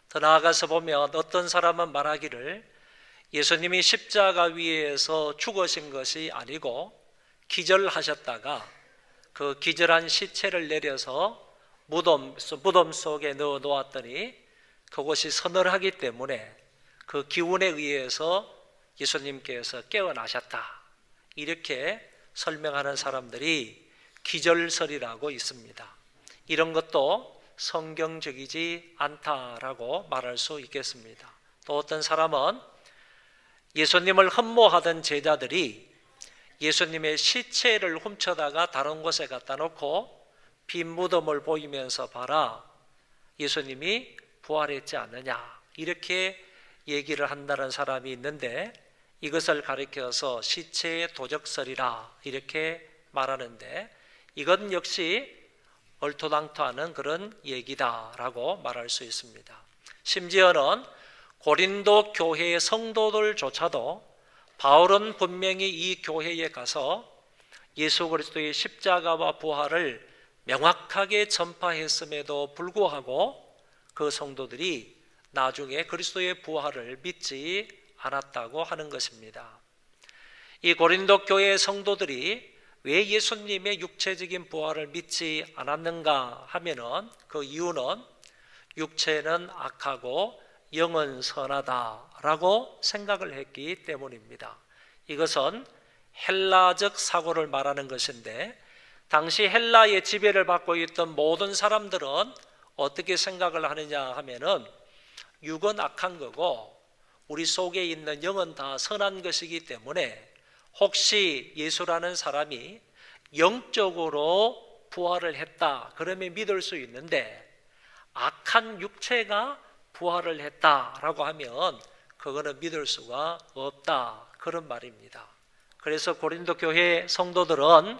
더 나아가서 보면 어떤 사람은 말하기를 예수님이 십자가 위에서 죽으신 것이 아니고 기절하셨다가 그 기절한 시체를 내려서 무덤 속에 넣어 놓았더니 그것이 서늘하기 때문에 그 기운에 의해서 예수님께서 깨어나셨다, 이렇게 설명하는 사람들이 기절설이라고 있습니다. 이런 것도 성경적이지 않다라고 말할 수 있겠습니다. 또 어떤 사람은 예수님을 흠모하던 제자들이 예수님의 시체를 훔쳐다가 다른 곳에 갖다 놓고 빈 무덤을 보이면서 봐라, 예수님이 부활했지 않느냐, 이렇게 얘기를 한다는 사람이 있는데 이것을 가리켜서 시체의 도적설이라 이렇게 말하는데, 이건 역시 얼토당토하는 그런 얘기다라고 말할 수 있습니다. 심지어는 고린도 교회의 성도들조차도 바울은 분명히 이 교회에 가서 예수 그리스도의 십자가와 부활을 명확하게 전파했음에도 불구하고 그 성도들이 나중에 그리스도의 부활을 믿지 않았다고 하는 것입니다. 이 고린도 교회의 성도들이 왜 예수님의 육체적인 부활을 믿지 않았는가 하면은 그 이유는 육체는 악하고 영은 선하다라고 생각을 했기 때문입니다. 이것은 헬라적 사고를 말하는 것인데, 당시 헬라의 지배를 받고 있던 모든 사람들은 어떻게 생각을 하느냐 하면은 육은 악한 거고 우리 속에 있는 영은 다 선한 것이기 때문에 혹시 예수라는 사람이 영적으로 부활을 했다 그러면 믿을 수 있는데, 악한 육체가 부활을 했다라고 하면 그거는 믿을 수가 없다, 그런 말입니다. 그래서 고린도 교회 성도들은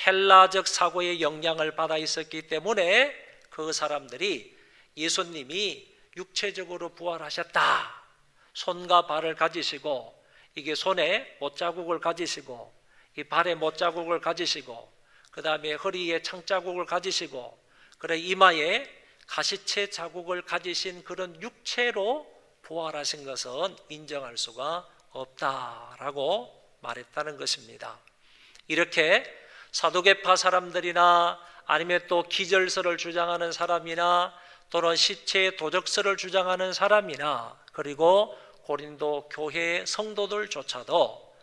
헬라적 사고의 영향을 받아 있었기 때문에 그 사람들이 예수님이 육체적으로 부활하셨다, 손과 발을 가지시고 이게 손에 못자국을 가지시고 이 발에 못자국을 가지시고 그 다음에 허리에 창자국을 가지시고 그래 이마에 가시체 자국을 가지신 그런 육체로 부활하신 것은 인정할 수가 없다라고 말했다는 것입니다. 이렇게 사두개파 사람들이나 아니면 또 기절설을 주장하는 사람이나 또는 시체의 도적설을 주장하는 사람이나 그리고 고린도 교회 성도들조차도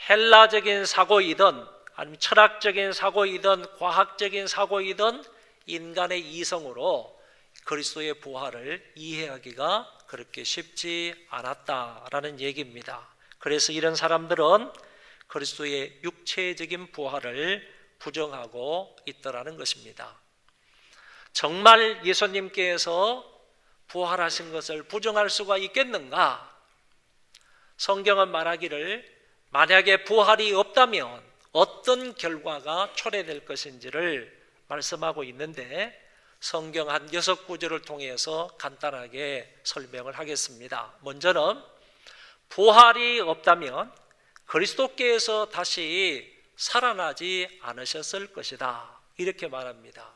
헬라적인 사고이든 아니면 철학적인 사고이든 과학적인 사고이든 인간의 이성으로 그리스도의 부활을 이해하기가 그렇게 쉽지 않았다라는 얘기입니다. 그래서 이런 사람들은 그리스도의 육체적인 부활을 부정하고 있더라는 것입니다. 정말 예수님께서 부활하신 것을 부정할 수가 있겠는가? 성경은 말하기를 만약에 부활이 없다면 어떤 결과가 초래될 것인지를 말씀하고 있는데, 성경 한 6구절을 통해서 간단하게 설명을 하겠습니다. 먼저는 부활이 없다면 그리스도께서 다시 살아나지 않으셨을 것이다, 이렇게 말합니다.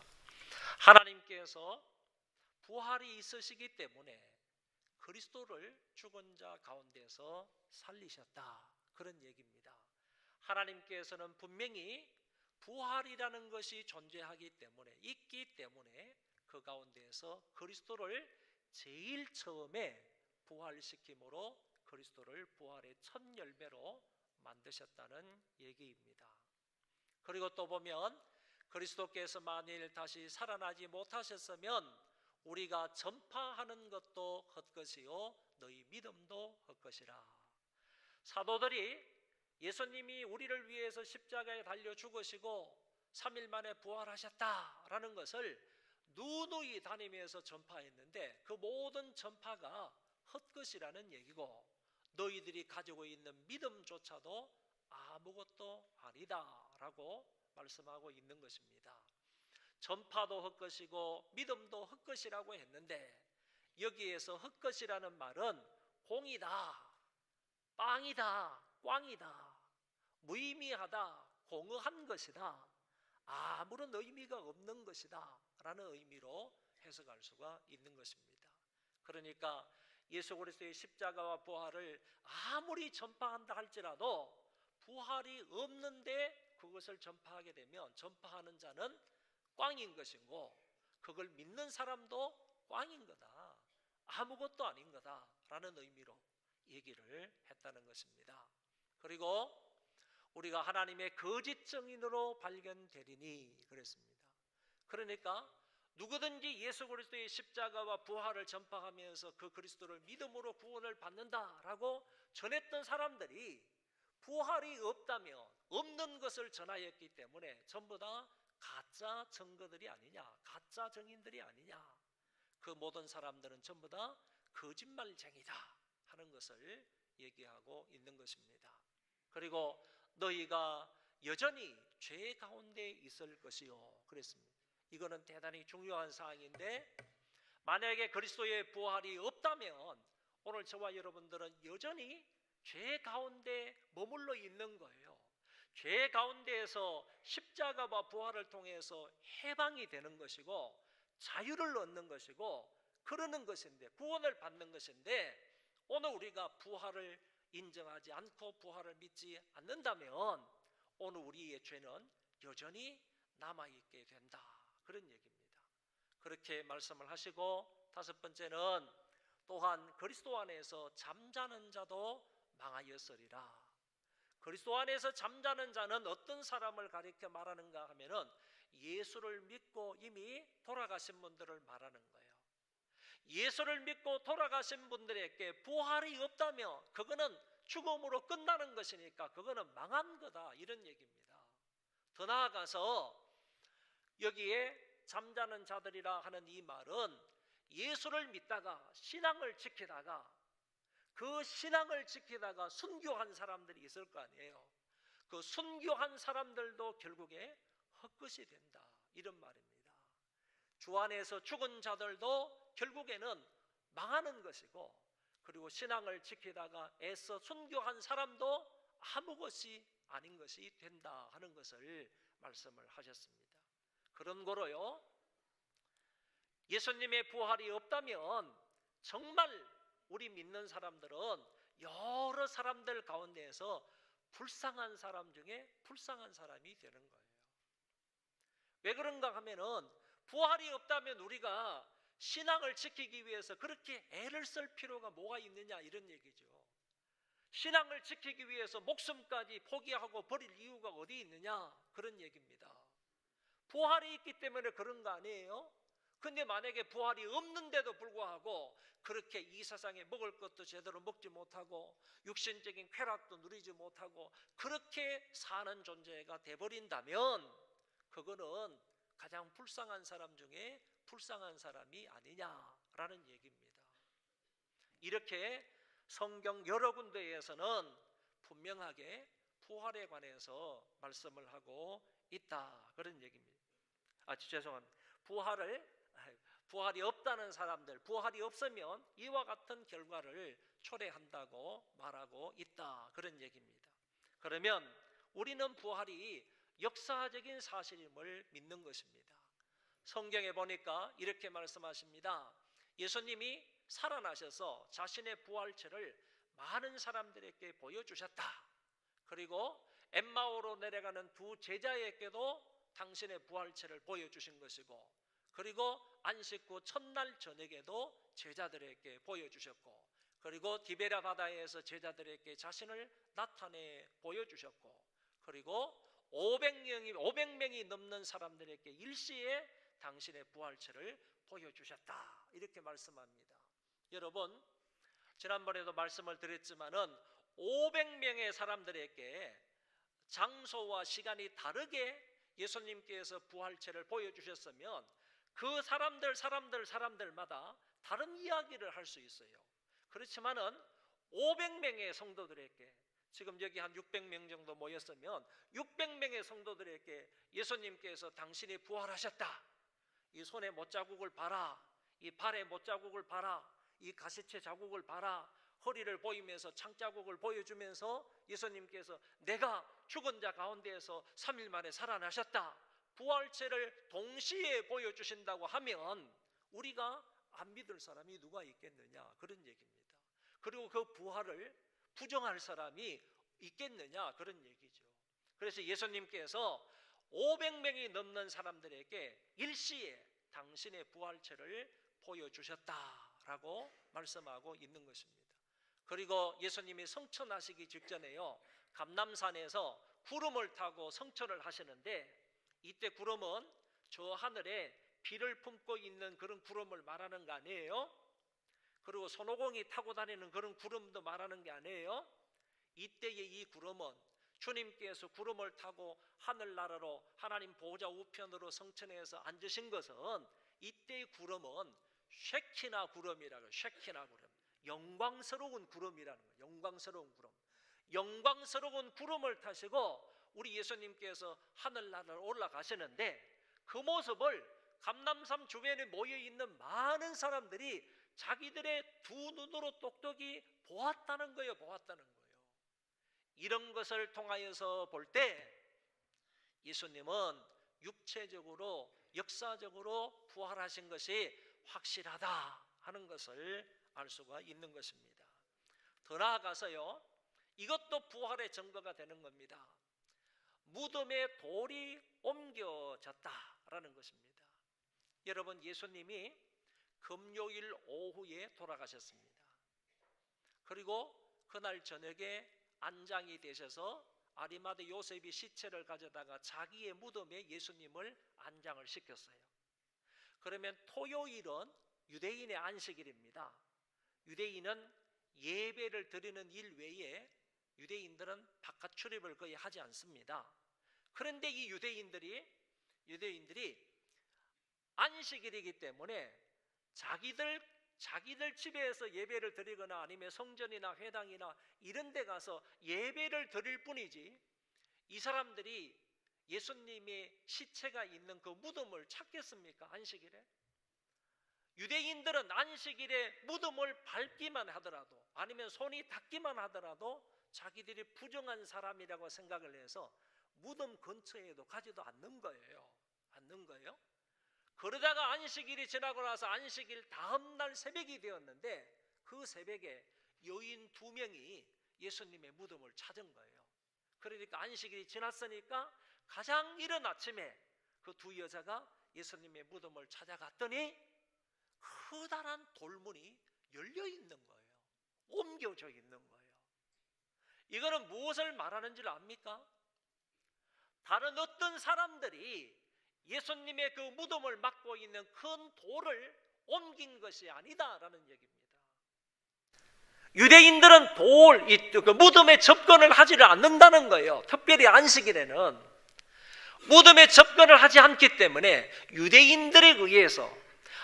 하나님께서 부활이 있으시기 때문에 그리스도를 죽은 자 가운데서 살리셨다, 그런 얘기입니다. 하나님께서는 분명히 부활이라는 것이 존재하기 때문에 있기 때문에 그 가운데에서 그리스도를 제일 처음에 부활시킴으로 그리스도를 부활의 첫 열매로 만드셨다는 얘기입니다. 그리고 또 보면 그리스도께서 만일 다시 살아나지 못하셨으면 우리가 전파하는 것도 헛것이요 너희 믿음도 헛것이라. 사도들이 예수님이 우리를 위해서 십자가에 달려 죽으시고 3일 만에 부활하셨다라는 것을 누누이 다니면서 전파했는데 그 모든 전파가 헛것이라는 얘기고 너희들이 가지고 있는 믿음조차도 아무것도 아니다라고 말씀하고 있는 것입니다. 전파도 헛것이고 믿음도 헛것이라고 했는데 여기에서 헛것이라는 말은 공이다, 빵이다, 꽝이다, 무의미하다, 공허한 것이다, 아무런 의미가 없는 것이다 라는 의미로 해석할 수가 있는 것입니다. 그러니까 예수 그리스도의 십자가와 부활을 아무리 전파한다 할지라도 부활이 없는데 그것을 전파하게 되면 전파하는 자는 꽝인 것이고 그걸 믿는 사람도 꽝인 거다, 아무것도 아닌 거다라는 의미로 얘기를 했다는 것입니다. 그리고 우리가 하나님의 거짓 증인으로 발견되리니 그랬습니다. 그러니까 누구든지 예수 그리스도의 십자가와 부활을 전파하면서 그 그리스도를 믿음으로 구원을 받는다라고 전했던 사람들이 부활이 없다면 없는 것을 전하였기 때문에 전부 다 가짜 증거들이 아니냐, 가짜 증인들이 아니냐, 그 모든 사람들은 전부 다 거짓말쟁이다 하는 것을 얘기하고 있는 것입니다. 그리고 너희가 여전히 죄 가운데 있을 것이요 그랬습니다. 이거는 대단히 중요한 사항인데 만약에 그리스도의 부활이 없다면 오늘 저와 여러분들은 여전히 죄 가운데 머물러 있는 거예요. 죄 가운데에서 십자가와 부활을 통해서 해방이 되는 것이고 자유를 얻는 것이고 그러는 것인데 구원을 받는 것인데 오늘 우리가 부활을 인정하지 않고 부활을 믿지 않는다면 오늘 우리의 죄는 여전히 남아있게 된다 그런 얘기입니다. 그렇게 말씀을 하시고 다섯 번째는 또한 그리스도 안에서 잠자는 자도 망하였으리라. 그리스도 안에서 잠자는 자는 어떤 사람을 가리켜 말하는가 하면은 예수를 믿고 이미 돌아가신 분들을 말하는 거예요. 예수를 믿고 돌아가신 분들에게 부활이 없다면 그거는 죽음으로 끝나는 것이니까 그거는 망한 거다 이런 얘기입니다. 더 나아가서 여기에 잠자는 자들이라 하는 이 말은 예수를 믿다가 신앙을 지키다가 그 신앙을 지키다가 순교한 사람들이 있을 거 아니에요. 그 순교한 사람들도 결국에 헛것이 된다 이런 말입니다. 주 안에서 죽은 자들도 결국에는 망하는 것이고 그리고 신앙을 지키다가 애써 순교한 사람도 아무 것이 아닌 것이 된다 하는 것을 말씀을 하셨습니다. 그런 거로요, 예수님의 부활이 없다면 정말 우리 믿는 사람들은 여러 사람들 가운데에서 불쌍한 사람 중에 불쌍한 사람이 되는 거예요. 왜 그런가 하면은 부활이 없다면 우리가 신앙을 지키기 위해서 그렇게 애를 쓸 필요가 뭐가 있느냐 이런 얘기죠. 신앙을 지키기 위해서 목숨까지 포기하고 버릴 이유가 어디 있느냐 그런 얘기입니다. 부활이 있기 때문에 그런 거 아니에요? 근데 만약에 부활이 없는데도 불구하고 그렇게 이 세상에 먹을 것도 제대로 먹지 못하고 육신적인 쾌락도 누리지 못하고 그렇게 사는 존재가 돼버린다면 그거는 가장 불쌍한 사람 중에 불쌍한 사람이 아니냐라는 얘기입니다. 이렇게 성경 여러 군데에서는 분명하게 부활에 관해서 말씀을 하고 있다 그런 얘기입니다. 죄송합니다. 부활이 없다는 사람들, 부활이 없으면 이와 같은 결과를 초래한다고 말하고 있다 그런 얘기입니다. 그러면 우리는 부활이 역사적인 사실임을 믿는 것입니다. 성경에 보니까 이렇게 말씀하십니다. 예수님이 살아나셔서 자신의 부활체를 많은 사람들에게 보여주셨다. 그리고 엠마오로 내려가는 두 제자에게도 당신의 부활체를 보여주신 것이고 그리고 안식 후 첫날 저녁에도 제자들에게 보여주셨고 그리고 디베랴 바다에서 제자들에게 자신을 나타내 보여주셨고 그리고 500명이 넘는 사람들에게 일시에 당신의 부활체를 보여주셨다 이렇게 말씀합니다. 여러분 지난번에도 말씀을 드렸지만은 500명의 사람들에게 장소와 시간이 다르게 예수님께서 부활체를 보여주셨으면 그 사람들마다 다른 이야기를 할 수 있어요. 그렇지만은 500명의 성도들에게, 지금 여기 한 600명 정도 모였으면 600명의 성도들에게 예수님께서 당신이 부활하셨다, 이 손에 못자국을 봐라, 이 발에 못자국을 봐라, 이 가시체 자국을 봐라, 허리를 보이면서 창자국을 보여주면서 예수님께서 내가 죽은 자 가운데에서 3일 만에 살아나셨다, 부활체를 동시에 보여주신다고 하면 우리가 안 믿을 사람이 누가 있겠느냐, 그런 얘기입니다. 그리고 그 부활을 부정할 사람이 있겠느냐, 그런 얘기죠. 그래서 예수님께서 500명이 넘는 사람들에게 일시에 당신의 부활체를 보여주셨다라고 말씀하고 있는 것입니다. 그리고 예수님이 성천하시기 직전에요, 감람산에서 구름을 타고 성천을 하시는데, 이때 구름은 저 하늘에 비를 품고 있는 그런 구름을 말하는 거 아니에요? 그리고 손오공이 타고 다니는 그런 구름도 말하는 게 아니에요? 이때의 이 구름은 주님께서 구름을 타고 하늘나라로 하나님 보좌 우편으로 성천에서 앉으신 것은, 이때의 구름은 쉐키나 구름이라고, 쉐키나 구름, 영광스러운 구름이라는 거예요. 영광스러운 구름. 영광스러운 구름을 타시고 우리 예수님께서 하늘나라로 올라가시는데, 그 모습을 감람산 주변에 모여있는 많은 사람들이 자기들의 두 눈으로 똑똑히 보았다는 거예요. 보았다는 거예요. 이런 것을 통하여서 볼 때 예수님은 육체적으로 역사적으로 부활하신 것이 확실하다 하는 것을 알 수가 있는 것입니다. 더 나아가서요, 이것도 부활의 증거가 되는 겁니다. 무덤에 돌이 옮겨졌다라는 것입니다. 여러분, 예수님이 금요일 오후에 돌아가셨습니다. 그리고 그날 저녁에 안장이 되셔서 아리마대 요셉이 시체를 가져다가 자기의 무덤에 예수님을 안장을 시켰어요. 그러면 토요일은 유대인의 안식일입니다. 유대인은 예배를 드리는 일 외에 유대인들은 바깥 출입을 거의 하지 않습니다. 그런데 이 유대인들이 안식일이기 때문에 자기들 집에서 예배를 드리거나 아니면 성전이나 회당이나 이런 데 가서 예배를 드릴 뿐이지, 이 사람들이 예수님의 시체가 있는 그 무덤을 찾겠습니까? 안식일에? 유대인들은 안식일에 무덤을 밟기만 하더라도, 아니면 손이 닿기만 하더라도 자기들이 부정한 사람이라고 생각을 해서 무덤 근처에도 가지도 않는 거예요. 그러다가 안식일이 지나고 나서 안식일 다음 날 새벽이 되었는데, 그 새벽에 여인 2명이 예수님의 무덤을 찾은 거예요. 그러니까 안식일이 지났으니까 가장 이른 아침에 그 두 여자가 예수님의 무덤을 찾아갔더니 커다란 돌문이 열려 있는 거예요. 옮겨져 있는 거예요. 이거는 무엇을 말하는 줄 압니까? 다른 어떤 사람들이 예수님의 그 무덤을 막고 있는 큰 돌을 옮긴 것이 아니다라는 얘기입니다. 유대인들은 그 무덤에 접근을 하지를 않는다는 거예요. 특별히 안식일에는 무덤에 접근을 하지 않기 때문에 유대인들에 의해서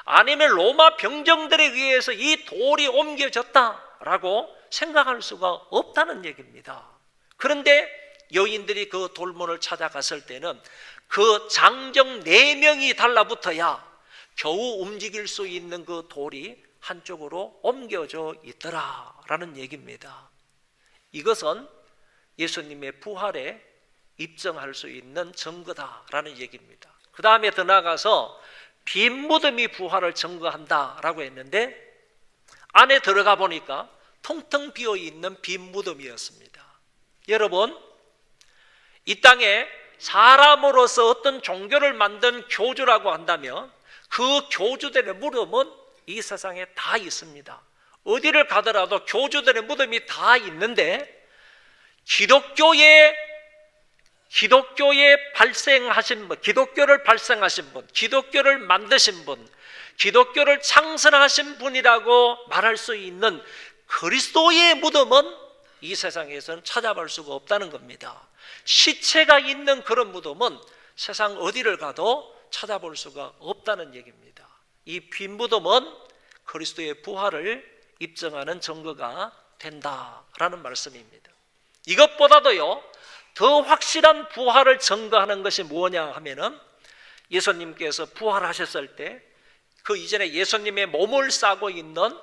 아니면 로마 병정들에 의해서 이 돌이 옮겨졌다라고 생각할 수가 없다는 얘기입니다. 그런데 여인들이 그 돌문을 찾아갔을 때는 그 장정 4명이 달라붙어야 겨우 움직일 수 있는 그 돌이 한쪽으로 옮겨져 있더라라는 얘기입니다. 이것은 예수님의 부활에 입증할 수 있는 증거다라는 얘기입니다. 그 다음에 더 나아가서 빈 무덤이 부활을 증거한다라고 했는데, 안에 들어가 보니까 텅텅 비어있는 빈 무덤이었습니다. 여러분, 이 땅에 사람으로서 어떤 종교를 만든 교주라고 한다면 그 교주들의 무덤은 이 세상에 다 있습니다. 어디를 가더라도 교주들의 무덤이 다 있는데, 기독교를 발생하신 분, 기독교를 만드신 분, 기독교를 창설하신 분이라고 말할 수 있는 그리스도의 무덤은 이 세상에서는 찾아볼 수가 없다는 겁니다. 시체가 있는 그런 무덤은 세상 어디를 가도 찾아볼 수가 없다는 얘기입니다. 이 빈 무덤은 그리스도의 부활을 입증하는 증거가 된다라는 말씀입니다. 이것보다도요, 더 확실한 부활을 증거하는 것이 뭐냐 하면은 예수님께서 부활하셨을 때 그 이전에 예수님의 몸을 싸고 있는,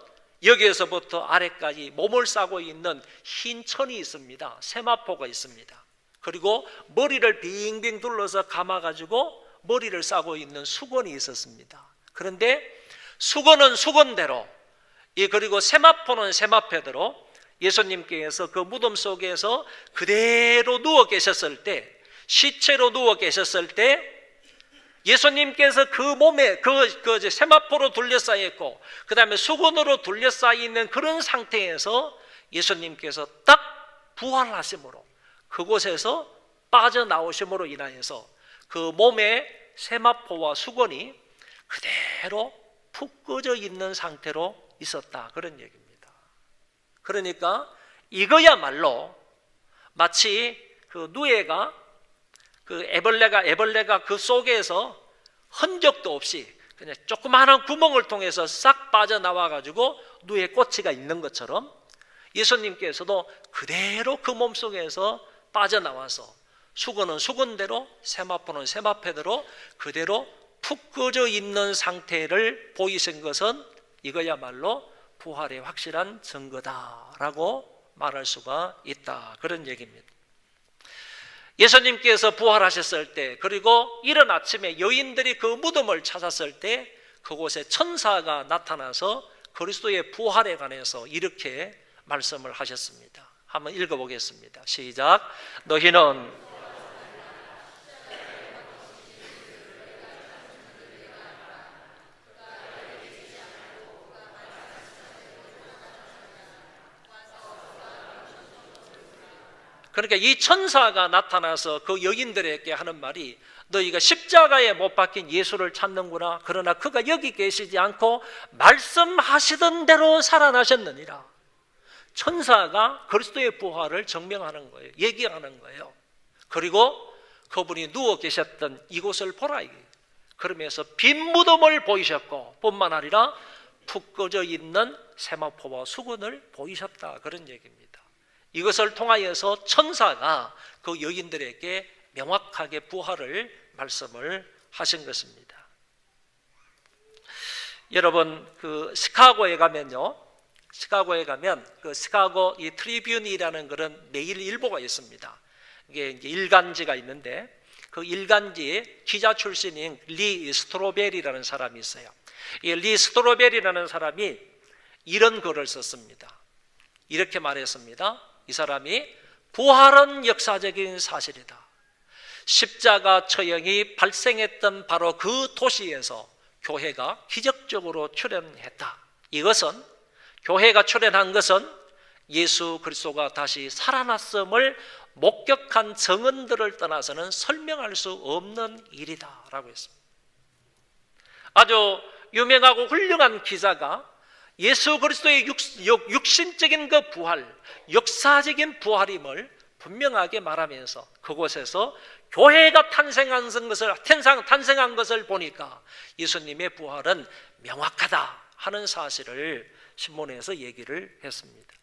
여기에서부터 아래까지 몸을 싸고 있는 흰 천이 있습니다. 세마포가 있습니다. 그리고 머리를 빙빙 둘러서 감아가지고 머리를 싸고 있는 수건이 있었습니다. 그런데 수건은 수건대로, 그리고 세마포는 세마포대로 예수님께서 그 무덤 속에서 그대로 누워 계셨을 때, 시체로 누워 계셨을 때 예수님께서 그 몸에 그 세마포로 둘러싸여 있고 그 다음에 수건으로 둘러싸여 있는 그런 상태에서 예수님께서 딱 부활하심으로, 그곳에서 빠져나오심으로 인하여서 그 몸에 세마포와 수건이 그대로 푹 꺼져 있는 상태로 있었다, 그런 얘기입니다. 그러니까 이거야말로 마치 그 누에가 그 애벌레가 그 속에서 흔적도 없이 그냥 조그마한 구멍을 통해서 싹 빠져나와 가지고 누에 꼬치가 있는 것처럼 예수님께서도 그대로 그 몸속에서 빠져나와서 수건은 수건대로, 세마포는 세마포대로 그대로 푹 꺼져 있는 상태를 보이신 것은 이거야말로 부활의 확실한 증거다라고 말할 수가 있다, 그런 얘기입니다. 예수님께서 부활하셨을 때, 그리고 이른 아침에 여인들이 그 무덤을 찾았을 때 그곳에 천사가 나타나서 그리스도의 부활에 관해서 이렇게 말씀을 하셨습니다. 한번 읽어보겠습니다. 시작. 너희는 그러니까 이 천사가 나타나서 그 여인들에게 하는 말이, 너희가 십자가에 못 박힌 예수를 찾는구나. 그러나 그가 여기 계시지 않고 말씀하시던 대로 살아나셨느니라. 천사가 그리스도의 부활을 증명하는 거예요. 얘기하는 거예요. 그리고 그분이 누워 계셨던 이곳을 보라. 그러면서 빈 무덤을 보이셨고 뿐만 아니라 푹 꺼져 있는 세마포와 수건을 보이셨다, 그런 얘기입니다. 이것을 통하여서 천사가 그 여인들에게 명확하게 부활을 말씀을 하신 것입니다. 여러분, 그 시카고에 가면 그 시카고 이 트리뷴이라는 그런 매일 일보가 있습니다. 이게 이제 일간지가 있는데 그 일간지에 기자 출신인 리 스트로벨이라는 사람이 있어요. 이 리 스트로벨이라는 사람이 이런 글을 썼습니다. 이렇게 말했습니다. 이 사람이 부활은 역사적인 사실이다. 십자가 처형이 발생했던 바로 그 도시에서 교회가 기적적으로 출현했다. 이것은 교회가 출현한 것은 예수 그리스도가 다시 살아났음을 목격한 증언들을 떠나서는 설명할 수 없는 일이다라고 했습니다. 아주 유명하고 훌륭한 기자가 예수 그리스도의 육신적인 그 부활, 역사적인 부활임을 분명하게 말하면서 그곳에서 교회가 탄생한 것을 보니까 예수님의 부활은 명확하다 하는 사실을 신문에서 얘기를 했습니다.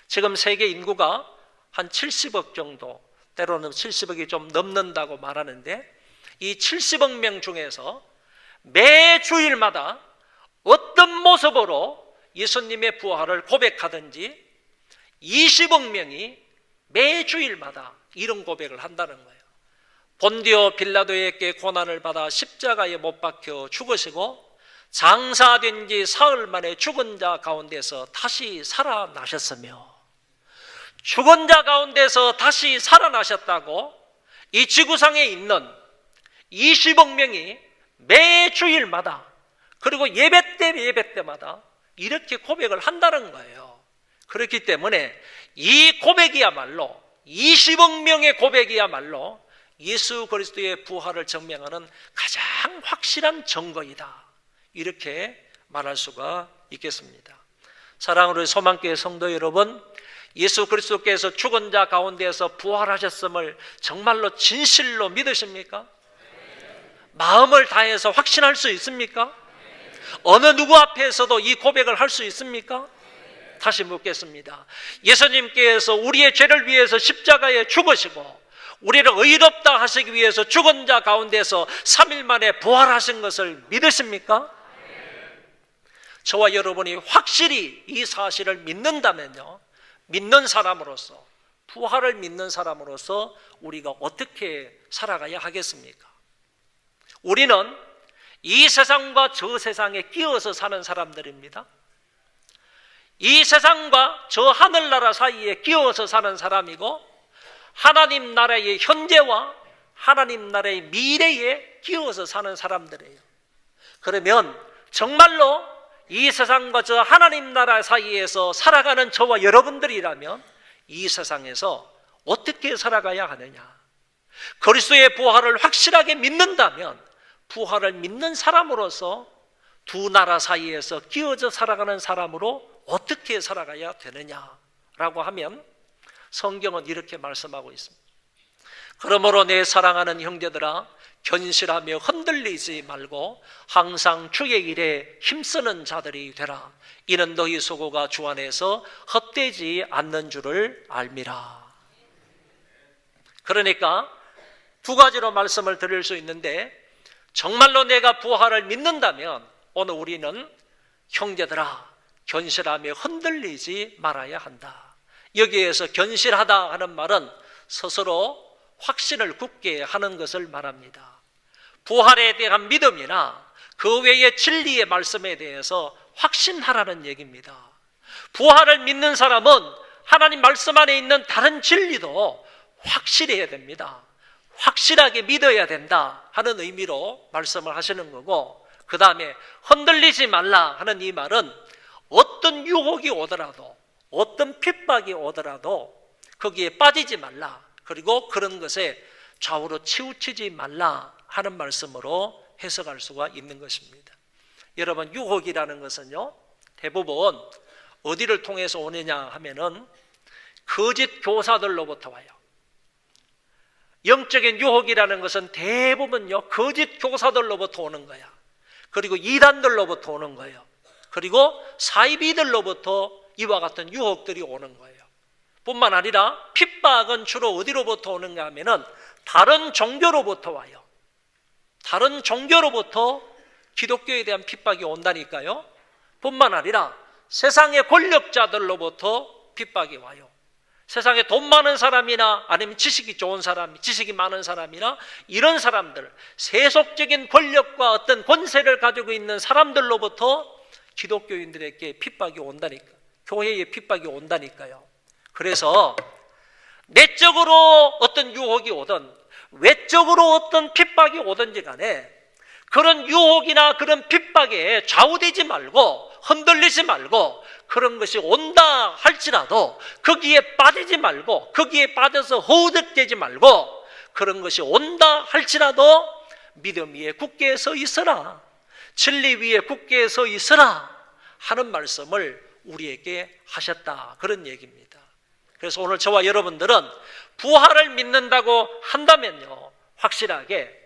지금 세계 인구가 한 70억 정도, 때로는 70억이 좀 넘는다고 말하는데 이 70억 명 중에서 매 주일마다 어떤 모습으로 예수님의 부활을 고백하든지 20억 명이 매 주일마다 이런 고백을 한다는 거예요. 본디오 빌라도에게 고난을 받아 십자가에 못 박혀 죽으시고 장사된 지 사흘 만에 죽은 자 가운데서 다시 살아나셨으며, 죽은 자 가운데서 다시 살아나셨다고 이 지구상에 있는 20억 명이 매 주일마다, 그리고 예배 때마다 이렇게 고백을 한다는 거예요. 그렇기 때문에 이 고백이야말로, 20억 명의 고백이야말로 예수 그리스도의 부활을 증명하는 가장 확실한 증거이다, 이렇게 말할 수가 있겠습니다. 사랑하는 소망교회 성도 여러분, 예수 그리스도께서 죽은 자 가운데에서 부활하셨음을 정말로 진실로 믿으십니까? 마음을 다해서 확신할 수 있습니까? 어느 누구 앞에서도 이 고백을 할 수 있습니까? 다시 묻겠습니다. 예수님께서 우리의 죄를 위해서 십자가에 죽으시고 우리를 의롭다 하시기 위해서 죽은 자 가운데서 3일 만에 부활하신 것을 믿으십니까? 저와 여러분이 확실히 이 사실을 믿는다면요, 믿는 사람으로서, 부활을 믿는 사람으로서 우리가 어떻게 살아가야 하겠습니까? 우리는 이 세상과 저 세상에 끼어서 사는 사람들입니다. 이 세상과 저 하늘나라 사이에 끼어서 사는 사람이고, 하나님 나라의 현재와 하나님 나라의 미래에 끼어서 사는 사람들이에요. 그러면 정말로 이 세상과 저 하나님 나라 사이에서 살아가는 저와 여러분들이라면 이 세상에서 어떻게 살아가야 하느냐? 그리스도의 부활을 확실하게 믿는다면 부활을 믿는 사람으로서 두 나라 사이에서 끼어져 살아가는 사람으로 어떻게 살아가야 되느냐라고 하면 성경은 이렇게 말씀하고 있습니다. 그러므로 내 사랑하는 형제들아, 견실하며 흔들리지 말고 항상 주의 일에 힘쓰는 자들이 되라. 이는 너희 소고가 주 안에서 헛되지 않는 줄을 알미라. 그러니까 두 가지로 말씀을 드릴 수 있는데, 정말로 내가 부활을 믿는다면 오늘 우리는 형제들아, 견실하며 흔들리지 말아야 한다. 여기에서 견실하다 하는 말은 스스로 확신을 굳게 하는 것을 말합니다. 부활에 대한 믿음이나 그 외의 진리의 말씀에 대해서 확신하라는 얘기입니다. 부활을 믿는 사람은 하나님 말씀 안에 있는 다른 진리도 확실해야 됩니다. 확실하게 믿어야 된다 하는 의미로 말씀을 하시는 거고, 그 다음에 흔들리지 말라 하는 이 말은 어떤 유혹이 오더라도, 어떤 핍박이 오더라도 거기에 빠지지 말라, 그리고 그런 것에 좌우로 치우치지 말라 하는 말씀으로 해석할 수가 있는 것입니다. 여러분, 유혹이라는 것은요, 대부분 어디를 통해서 오느냐 하면은 거짓 교사들로부터 와요. 영적인 유혹이라는 것은 대부분요, 거짓 교사들로부터 오는 거야. 그리고 이단들로부터 오는 거예요. 그리고 사이비들로부터 이와 같은 유혹들이 오는 거예요. 뿐만 아니라 핍박은 주로 어디로부터 오는가 하면은 다른 종교로부터 와요. 다른 종교로부터 기독교에 대한 핍박이 온다니까요. 뿐만 아니라 세상의 권력자들로부터 핍박이 와요. 세상에 돈 많은 사람이나 아니면 지식이 좋은 사람, 지식이 많은 사람이나 이런 사람들, 세속적인 권력과 어떤 권세를 가지고 있는 사람들로부터 기독교인들에게 핍박이 온다니까, 교회에 핍박이 온다니까요. 그래서 내적으로 어떤 유혹이 오든 외적으로 어떤 핍박이 오든지 간에 그런 유혹이나 그런 핍박에 좌우되지 말고 흔들리지 말고, 그런 것이 온다 할지라도 거기에 빠지지 말고, 거기에 빠져서 허우적대지 말고, 그런 것이 온다 할지라도 믿음 위에 굳게 서 있으라, 진리 위에 굳게 서 있으라 하는 말씀을 우리에게 하셨다, 그런 얘기입니다. 그래서 오늘 저와 여러분들은 부활을 믿는다고 한다면요, 확실하게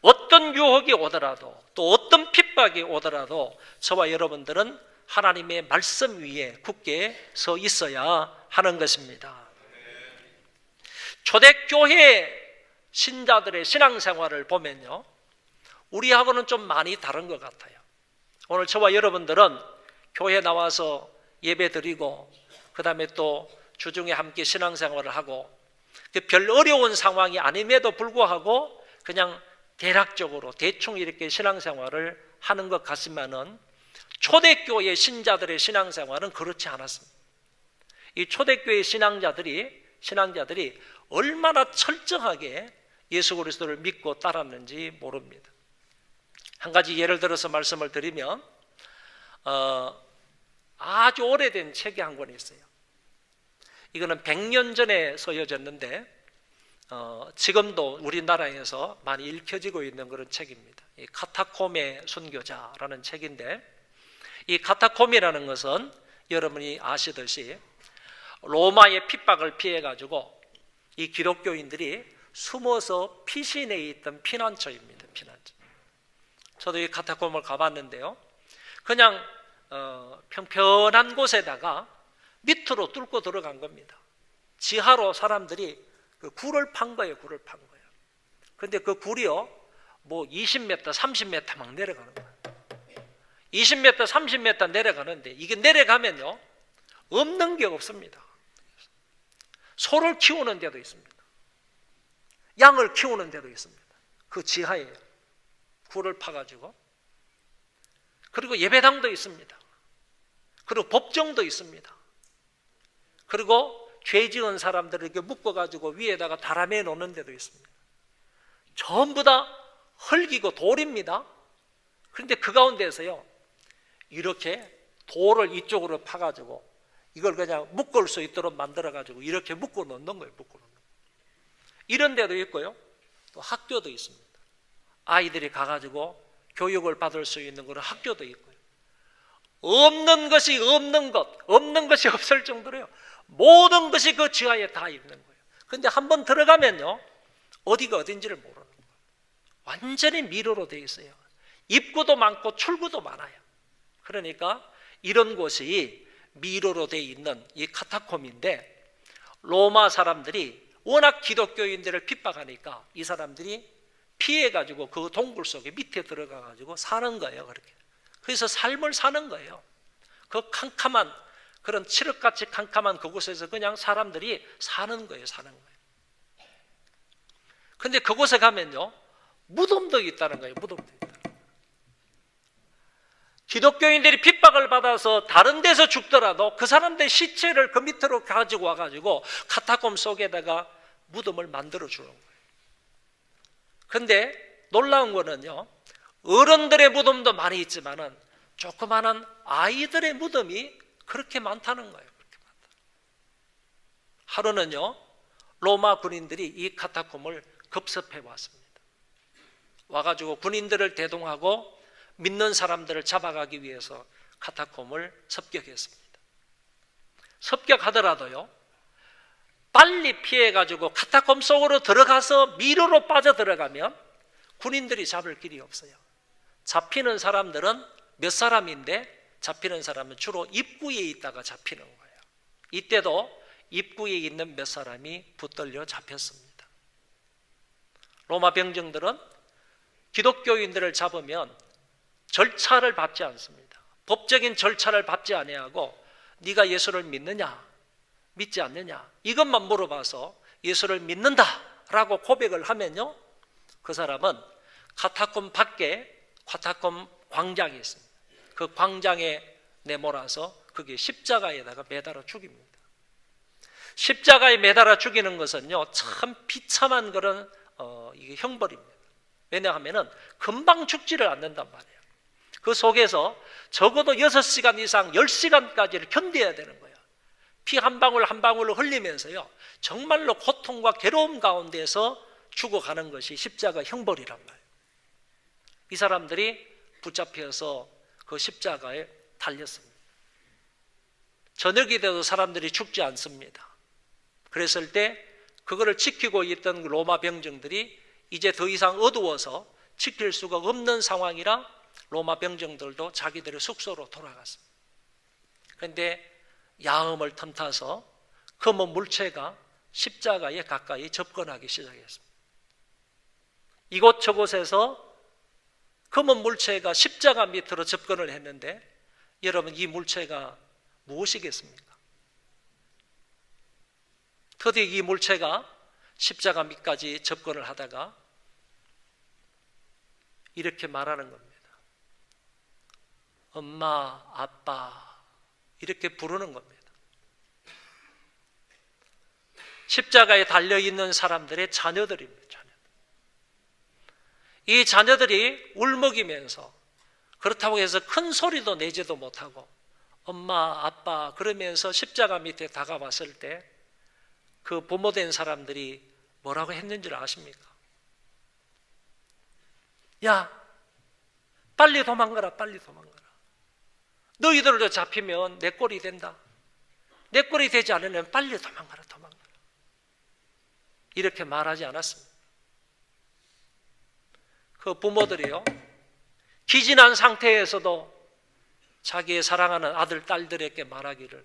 어떤 유혹이 오더라도 또 어떤 핍박이 오더라도 저와 여러분들은 하나님의 말씀 위에 굳게 서 있어야 하는 것입니다. 초대교회 신자들의 신앙생활을 보면요, 우리하고는 좀 많이 다른 것 같아요. 오늘 저와 여러분들은 교회 나와서 예배 드리고 그 다음에 또 주중에 함께 신앙생활을 하고, 별 어려운 상황이 아님에도 불구하고 그냥 대략적으로 대충 이렇게 신앙생활을 하는 것 같지만은 초대교회 신자들의 신앙생활은 그렇지 않았습니다. 이 초대교회 신앙자들이 얼마나 철저하게 예수 그리스도를 믿고 따랐는지 모릅니다. 한 가지 예를 들어서 말씀을 드리면 아주 오래된 책이 한 권 있어요. 이거는 100년 전에 쓰여졌는데 지금도 우리나라에서 많이 읽혀지고 있는 그런 책입니다. 이 카타콤의 순교자라는 책인데, 이 카타콤이라는 것은 여러분이 아시듯이 로마의 핍박을 피해 가지고 이 기독교인들이 숨어서 피신해 있던 피난처입니다. 피난처. 저도 이 카타콤을 가봤는데요. 그냥 평평한 곳에다가 밑으로 뚫고 들어간 겁니다. 지하로 사람들이 그 굴을 판 거예요. 굴을 판 거예요. 그런데 그 굴이요, 뭐 20m, 30m 막 내려가는 거예요. 20m, 30m 내려가는데 이게 내려가면요, 없는 게 없습니다. 소를 키우는 데도 있습니다. 양을 키우는 데도 있습니다. 그 지하에 굴을 파가지고. 그리고 예배당도 있습니다. 그리고 법정도 있습니다. 그리고 죄 지은 사람들을 이렇게 묶어가지고 위에다가 달아매 놓는 데도 있습니다. 전부 다 흙이고 돌입니다. 그런데 그 가운데서요, 이렇게 돌을 이쪽으로 파가지고 이걸 그냥 묶을 수 있도록 만들어가지고 이렇게 묶어 놓는 거예요. 묶어 놓는 거예요. 이런 데도 있고요. 또 학교도 있습니다. 아이들이 가가지고 교육을 받을 수 있는 그런 학교도 있고요. 없는 것이 없는 것, 없는 것이 없을 정도로요, 모든 것이 그 지하에 다 있는 거예요. 그런데 한번 들어가면요, 어디가 어딘지를 모르는 거예요. 완전히 미로로 되어 있어요. 입구도 많고 출구도 많아요. 그러니까 이런 곳이 미로로 되어 있는 이 카타콤인데, 로마 사람들이 워낙 기독교인들을 핍박하니까 이 사람들이 피해가지고 그 동굴 속에 밑에 들어가가지고 사는 거예요. 그렇게. 그래서 삶을 사는 거예요. 그 캄캄한, 그런 칠흑같이 캄캄한 그곳에서 그냥 사람들이 사는 거예요. 사는 거예요. 근데 그곳에 가면요, 무덤도 있다는 거예요. 무덤도 있다는 거예요. 기독교인들이 핍박을 받아서 다른 데서 죽더라도 그 사람들 시체를 그 밑으로 가지고 와가지고 카타콤 속에다가 무덤을 만들어 주는 거예요. 근데 놀라운 거는요, 어른들의 무덤도 많이 있지만은 조그마한 아이들의 무덤이 그렇게 많다는 거예요. 그렇게 많다. 하루는요, 로마 군인들이 이 카타콤을 급습해 왔습니다. 와가지고 군인들을 대동하고 믿는 사람들을 잡아가기 위해서 카타콤을 습격했습니다. 습격하더라도요, 빨리 피해가지고 카타콤 속으로 들어가서 미로로 빠져들어가면 군인들이 잡을 길이 없어요. 잡히는 사람들은 몇 사람인데, 잡히는 사람은 주로 입구에 있다가 잡히는 거예요. 이때도 입구에 있는 몇 사람이 붙들려 잡혔습니다. 로마 병정들은 기독교인들을 잡으면 절차를 밟지 않습니다. 법적인 절차를 밟지 아니하고 네가 예수를 믿느냐 믿지 않느냐 이것만 물어봐서 예수를 믿는다라고 고백을 하면요, 그 사람은 카타콤 밖에 카타콤 광장이 있습니다. 그 광장에 내몰아서 그게 십자가에다가 매달아 죽입니다. 십자가에 매달아 죽이는 것은요, 참 비참한 그런 이게 형벌입니다. 왜냐하면은 금방 죽지를 않는단 말이에요. 그 속에서 적어도 6시간 이상 10시간까지를 견뎌야 되는 거예요. 피 한 방울 한 방울을 흘리면서요, 정말로 고통과 괴로움 가운데서 죽어가는 것이 십자가 형벌이란 말이에요. 이 사람들이 붙잡혀서 그 십자가에 달렸습니다. 저녁이 돼도 사람들이 죽지 않습니다. 그랬을 때 그거를 지키고 있던 로마 병정들이 이제 더 이상 어두워서 지킬 수가 없는 상황이라 로마 병정들도 자기들의 숙소로 돌아갔습니다. 그런데 야음을 틈타서 검은 물체가 십자가에 가까이 접근하기 시작했습니다. 이곳저곳에서 검은 물체가 십자가 밑으로 접근을 했는데, 여러분 이 물체가 무엇이겠습니까? 드디어 이 물체가 십자가 밑까지 접근을 하다가 이렇게 말하는 겁니다. 엄마, 아빠 이렇게 부르는 겁니다. 십자가에 달려있는 사람들의 자녀들입니다. 이 자녀들이 울먹이면서, 그렇다고 해서 큰 소리도 내지도 못하고 엄마, 아빠 그러면서 십자가 밑에 다가왔을 때 그 부모된 사람들이 뭐라고 했는지를 아십니까? 야, 빨리 도망가라, 빨리 도망가라. 너희들도 잡히면 내 꼴이 된다. 내 꼴이 되지 않으면 빨리 도망가라. 이렇게 말하지 않았습니다. 그 부모들이요, 기진한 상태에서도 자기의 사랑하는 아들, 딸들에게 말하기를,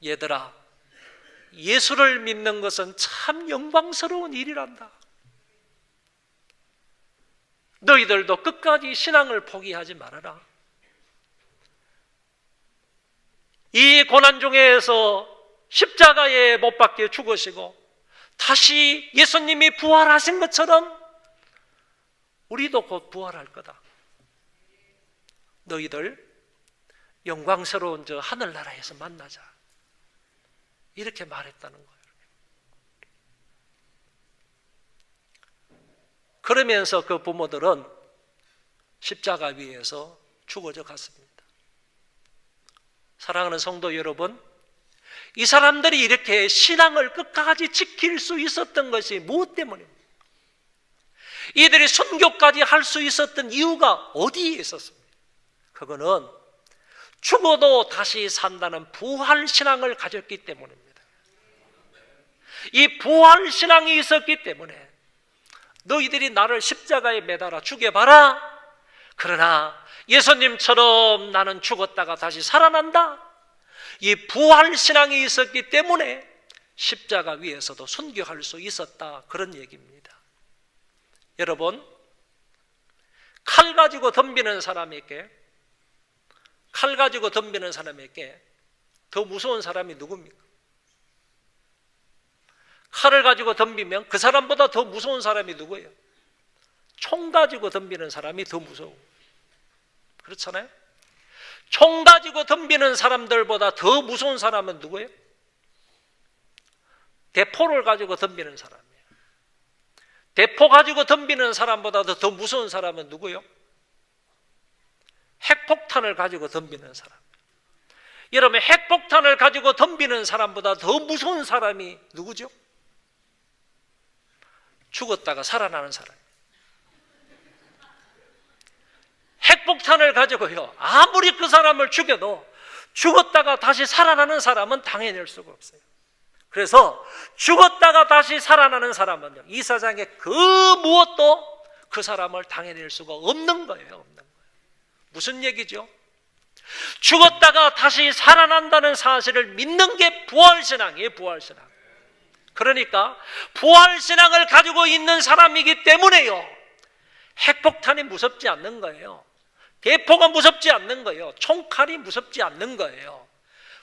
얘들아, 예수를 믿는 것은 참 영광스러운 일이란다. 너희들도 끝까지 신앙을 포기하지 말아라. 이 고난 중에서 십자가에 못 박혀 죽으시고 다시 예수님이 부활하신 것처럼 우리도 곧 부활할 거다. 너희들 영광스러운 저 하늘나라에서 만나자. 이렇게 말했다는 거예요. 그러면서 그 부모들은 십자가 위에서 죽어져 갔습니다. 사랑하는 성도 여러분, 이 사람들이 이렇게 신앙을 끝까지 지킬 수 있었던 것이 무엇 때문입니까? 이들이 순교까지 할 수 있었던 이유가 어디에 있었습니까? 그거는 죽어도 다시 산다는 부활신앙을 가졌기 때문입니다. 이 부활신앙이 있었기 때문에 너희들이 나를 십자가에 매달아 죽여봐라. 그러나 예수님처럼 나는 죽었다가 다시 살아난다. 이 부활신앙이 있었기 때문에 십자가 위에서도 순교할 수 있었다. 그런 얘기입니다. 여러분, 칼 가지고 덤비는 사람에게 더 무서운 사람이 누굽니까? 칼을 가지고 덤비면 그 사람보다 더 무서운 사람이 누구예요? 총 가지고 덤비는 사람이 더 무서워. 그렇잖아요? 총 가지고 덤비는 사람들보다 더 무서운 사람은 누구예요? 대포를 가지고 덤비는 사람이에요. 대포 가지고 덤비는 사람보다 더 무서운 사람은 누구예요? 핵폭탄을 가지고 덤비는 사람. 여러분, 핵폭탄을 가지고 덤비는 사람보다 더 무서운 사람이 누구죠? 죽었다가 살아나는 사람. 핵폭탄을 가지고요, 아무리 그 사람을 죽여도 죽었다가 다시 살아나는 사람은 당해낼 수가 없어요. 그래서 죽었다가 다시 살아나는 사람은요, 이 세상에 그 무엇도 그 사람을 당해낼 수가 없는 거예요. 없는 거예요. 무슨 얘기죠? 죽었다가 다시 살아난다는 사실을 믿는 게 부활신앙이에요. 부활신앙. 그러니까 부활신앙을 가지고 있는 사람이기 때문에요, 핵폭탄이 무섭지 않는 거예요. 대포가 무섭지 않는 거예요. 총칼이 무섭지 않는 거예요.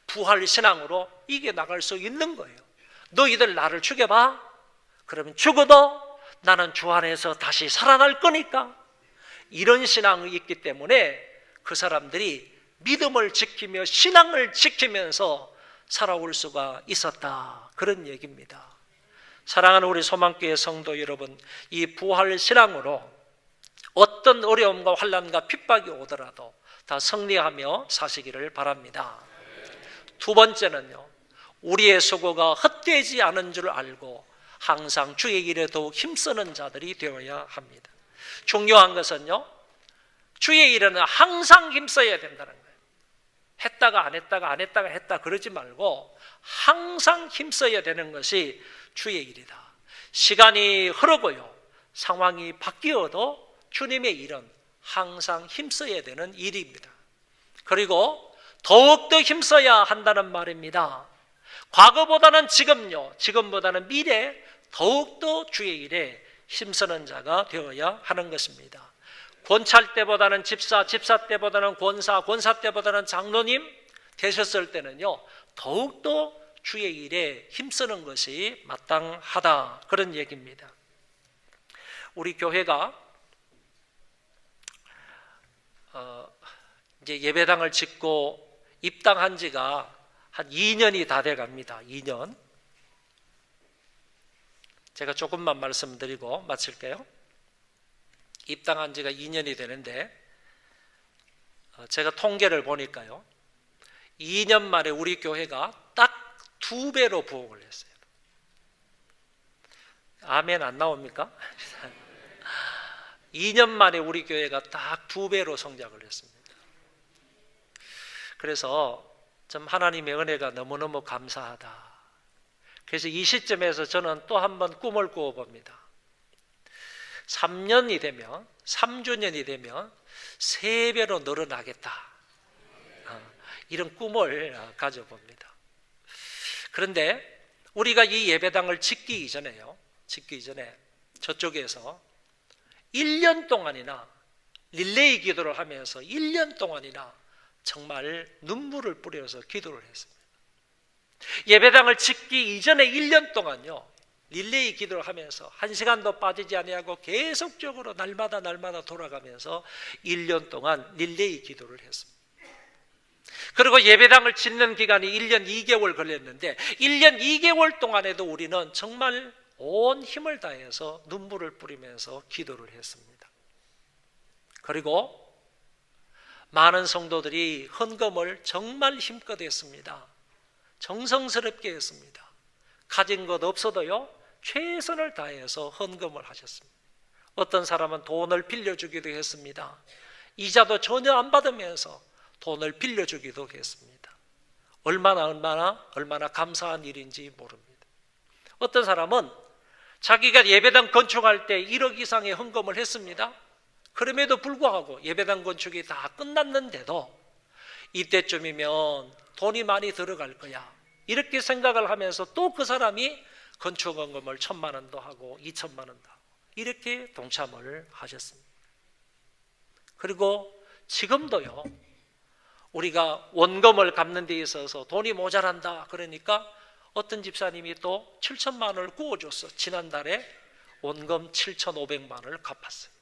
부활신앙으로 이겨나갈 수 있는 거예요. 너희들 나를 죽여봐. 그러면 죽어도 나는 주 안에서 다시 살아날 거니까. 이런 신앙이 있기 때문에 그 사람들이 믿음을 지키며 신앙을 지키면서 살아올 수가 있었다. 그런 얘기입니다. 사랑하는 우리 소망교회 성도 여러분, 이 부활신앙으로 어떤 어려움과 환난과 핍박이 오더라도 다 승리하며 사시기를 바랍니다. 두 번째는요, 우리의 수고가 헛되지 않은 줄 알고 항상 주의 일에 더욱 힘쓰는 자들이 되어야 합니다. 중요한 것은요, 주의 일에는 항상 힘써야 된다는 거예요. 했다가 안 했다가 안 했다가 했다 그러지 말고 항상 힘써야 되는 것이 주의 일이다. 시간이 흐르고요, 상황이 바뀌어도 주님의 일은 항상 힘써야 되는 일입니다. 그리고 더욱더 힘써야 한다는 말입니다. 과거보다는 지금요, 지금보다는 미래 더욱더 주의 일에 힘쓰는 자가 되어야 하는 것입니다. 권찰 때보다는 집사, 집사 때보다는 권사, 권사 때보다는 장로님 되셨을 때는요, 더욱더 주의 일에 힘쓰는 것이 마땅하다. 그런 얘기입니다. 우리 교회가 이제 예배당을 짓고 입당한 지가 한 2년이 다 돼 갑니다. 2년. 제가 조금만 말씀드리고 마칠게요. 입당한 지가 2년이 되는데 제가 통계를 보니까요, 2년 만에 우리 교회가 딱 2배로 부흥을 했어요. 아멘 안 나옵니까? 2년 만에 우리 교회가 딱 2배로 성장을 했습니다. 그래서 좀 하나님의 은혜가 너무너무 감사하다. 그래서 이 시점에서 저는 또 한 번 꿈을 꾸어봅니다. 3년이 되면, 3주년이 되면 3배로 늘어나겠다. 이런 꿈을 가져봅니다. 그런데 우리가 이 예배당을 짓기 전에 저쪽에서 1년 동안이나 릴레이 기도를 하면서 1년 동안이나 정말 눈물을 뿌려서 기도를 했습니다. 예배당을 짓기 이전에 1년 동안요, 릴레이 기도를 하면서 1시간도 빠지지 아니하고 계속적으로 날마다 돌아가면서 1년 동안 릴레이 기도를 했습니다. 그리고 예배당을 짓는 기간이 1년 2개월 걸렸는데 1년 2개월 동안에도 우리는 정말 온 힘을 다해서 눈물을 뿌리면서 기도를 했습니다. 그리고 많은 성도들이 헌금을 정말 힘껏 했습니다. 정성스럽게 했습니다. 가진 것 없어도요, 최선을 다해서 헌금을 하셨습니다. 어떤 사람은 돈을 빌려주기도 했습니다. 이자도 전혀 안 받으면서 돈을 빌려주기도 했습니다. 얼마나 감사한 일인지 모릅니다. 어떤 사람은 자기가 예배당 건축할 때 1억 이상의 헌금을 했습니다. 그럼에도 불구하고 예배당 건축이 다 끝났는데도 이때쯤이면 돈이 많이 들어갈 거야, 이렇게 생각을 하면서 또 그 사람이 건축 헌금을 1,000만 원도 하고 2,000만 원도 하고 이렇게 동참을 하셨습니다. 그리고 지금도요, 우리가 원금을 갚는 데 있어서 돈이 모자란다 그러니까 어떤 집사님이 또 7천만 원을 구워줬어. 지난달에 원금 7,500만 원을 갚았어요.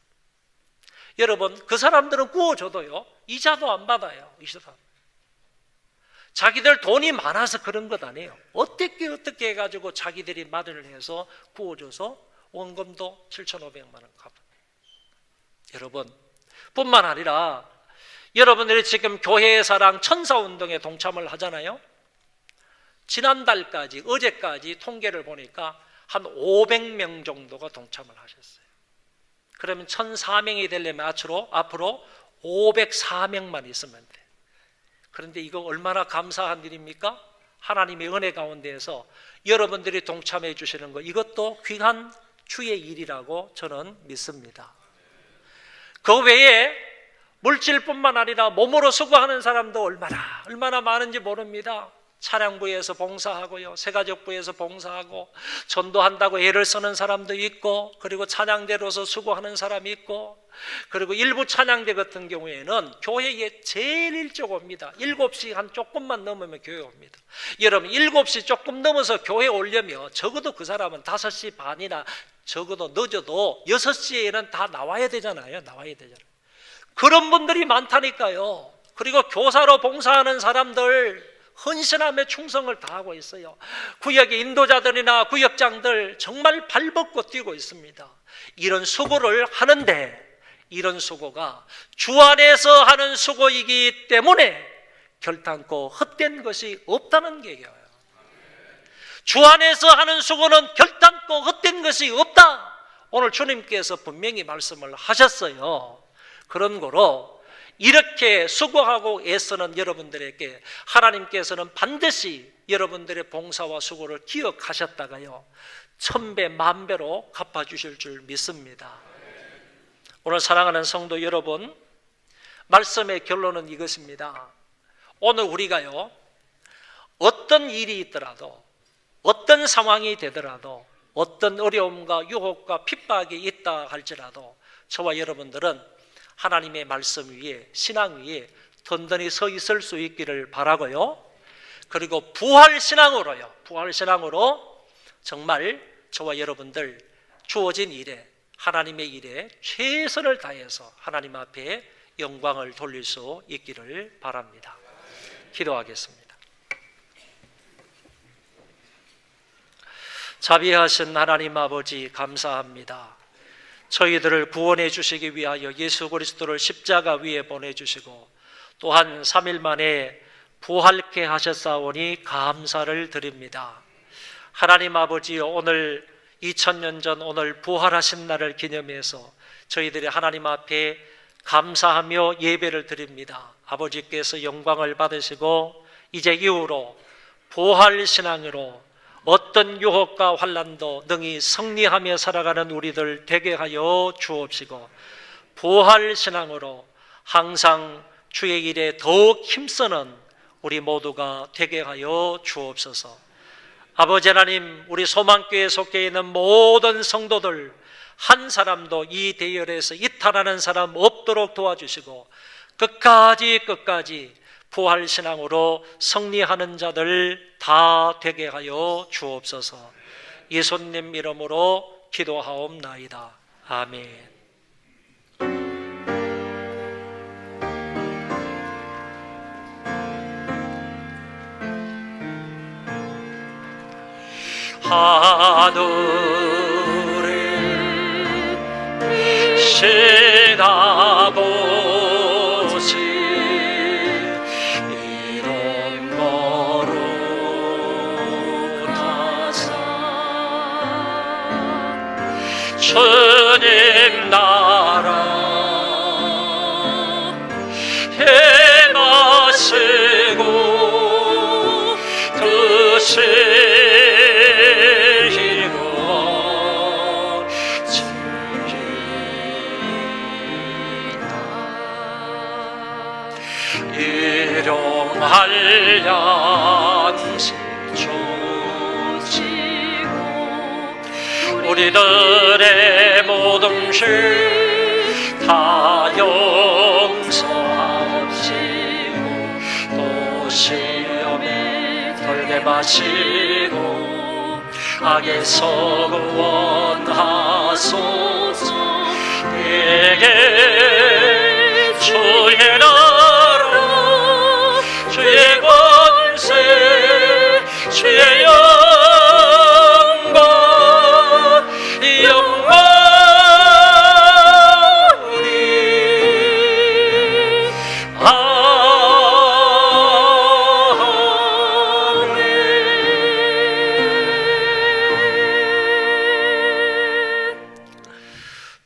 여러분, 그 사람들은 구워줘도요, 이자도 안 받아요. 이 사람. 자기들 돈이 많아서 그런 것 아니에요. 어떻게 해가지고 자기들이 마련을 해서 구워줘서 원금도 7,500만 원 갚아요. 여러분, 뿐만 아니라 여러분들이 지금 교회의 사랑 천사운동에 동참을 하잖아요. 지난달까지, 어제까지 통계를 보니까 한 500명 정도가 동참을 하셨어요. 그러면 1,004명이 되려면 앞으로 504명만 있으면 돼. 그런데 이거 얼마나 감사한 일입니까? 하나님의 은혜 가운데에서 여러분들이 동참해 주시는 거, 이것도 귀한 주의 일이라고 저는 믿습니다. 그 외에 물질뿐만 아니라 몸으로 수고하는 사람도 얼마나 많은지 모릅니다. 차량부에서 봉사하고요, 새가족부에서 봉사하고, 전도한다고 애를 쓰는 사람도 있고, 그리고 찬양대로서 수고하는 사람이 있고, 그리고 일부 찬양대 같은 경우에는 교회에 제일 일찍 옵니다. 7시 한 조금만 넘으면 교회 옵니다. 여러분, 7시 조금 넘어서 교회 오려면 적어도 그 사람은 5시 반이나 적어도 늦어도 6시에는 다 나와야 되잖아요. 그런 분들이 많다니까요. 그리고 교사로 봉사하는 사람들 헌신함에 충성을 다하고 있어요. 구역의 인도자들이나 구역장들 정말 발벗고 뛰고 있습니다. 이런 수고를 하는데, 이런 수고가 주 안에서 하는 수고이기 때문에 결단코 헛된 것이 없다는 얘기예요. 주 안에서 하는 수고는 결단코 헛된 것이 없다. 오늘 주님께서 분명히 말씀을 하셨어요. 그런 거로 이렇게 수고하고 애쓰는 여러분들에게 하나님께서는 반드시 여러분들의 봉사와 수고를 기억하셨다가요, 1000배, 10,000배로 갚아주실 줄 믿습니다. 오늘 사랑하는 성도 여러분, 말씀의 결론은 이것입니다. 오늘 우리가요, 어떤 일이 있더라도, 어떤 상황이 되더라도, 어떤 어려움과 유혹과 핍박이 있다 할지라도 저와 여러분들은 하나님의 말씀 위에, 신앙 위에 든든히 서 있을 수 있기를 바라고요. 그리고 부활신앙으로 정말 저와 여러분들 주어진 일에, 하나님의 일에 최선을 다해서 하나님 앞에 영광을 돌릴 수 있기를 바랍니다. 기도하겠습니다. 자비하신 하나님 아버지, 감사합니다. 저희들을 구원해 주시기 위하여 예수 그리스도를 십자가 위에 보내주시고 또한 3일 만에 부활케 하셨사오니 감사를 드립니다. 하나님 아버지, 오늘 2000년 전 오늘 부활하신 날을 기념해서 저희들이 하나님 앞에 감사하며 예배를 드립니다. 아버지께서 영광을 받으시고 이제 이후로 부활신앙으로 어떤 유혹과 환난도 능히 승리하며 살아가는 우리들 되게 하여 주옵시고, 부활신앙으로 항상 주의 일에 더욱 힘쓰는 우리 모두가 되게 하여 주옵소서. 아버지 하나님, 우리 소망교회에 속해 있는 모든 성도들 한 사람도 이 대열에서 이탈하는 사람 없도록 도와주시고, 끝까지 부활신앙으로 승리하는 자들 다 되게 하여 주옵소서. 예수님 이름으로 기도하옵나이다. 아멘. 하늘을 시다보지 이름 거룩하사 주님 나라 행하시고 드시 일용할 양식 주시고 우리들의 모든 죄 다 용서하시고 또 시험에 들게 마시고 악에서 구원하소서. 내게 주의 나라 주의 권세 주의 영광이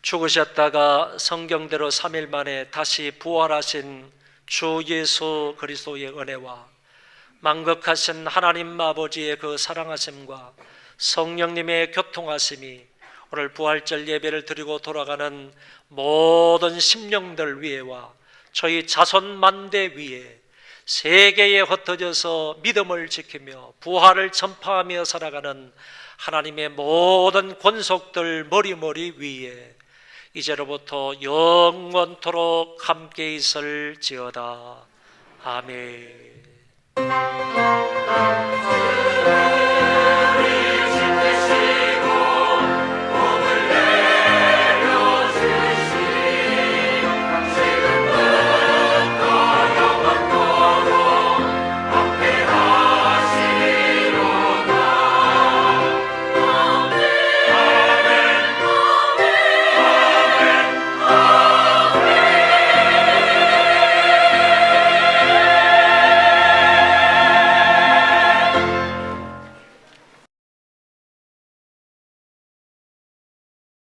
죽으셨다가 성경대로 3일 만에 다시 부활하신 주 예수 그리스도의 은혜와 만극하신 하나님 아버지의 그 사랑하심과 성령님의 교통하심이 오늘 부활절 예배를 드리고 돌아가는 모든 심령들 위에와 저희 자손 만대 위에 세계에 흩어져서 믿음을 지키며 부활을 전파하며 살아가는 하나님의 모든 권속들 머리머리 위에 이제로부터 영원토록 함께 있을지어다. 아멘.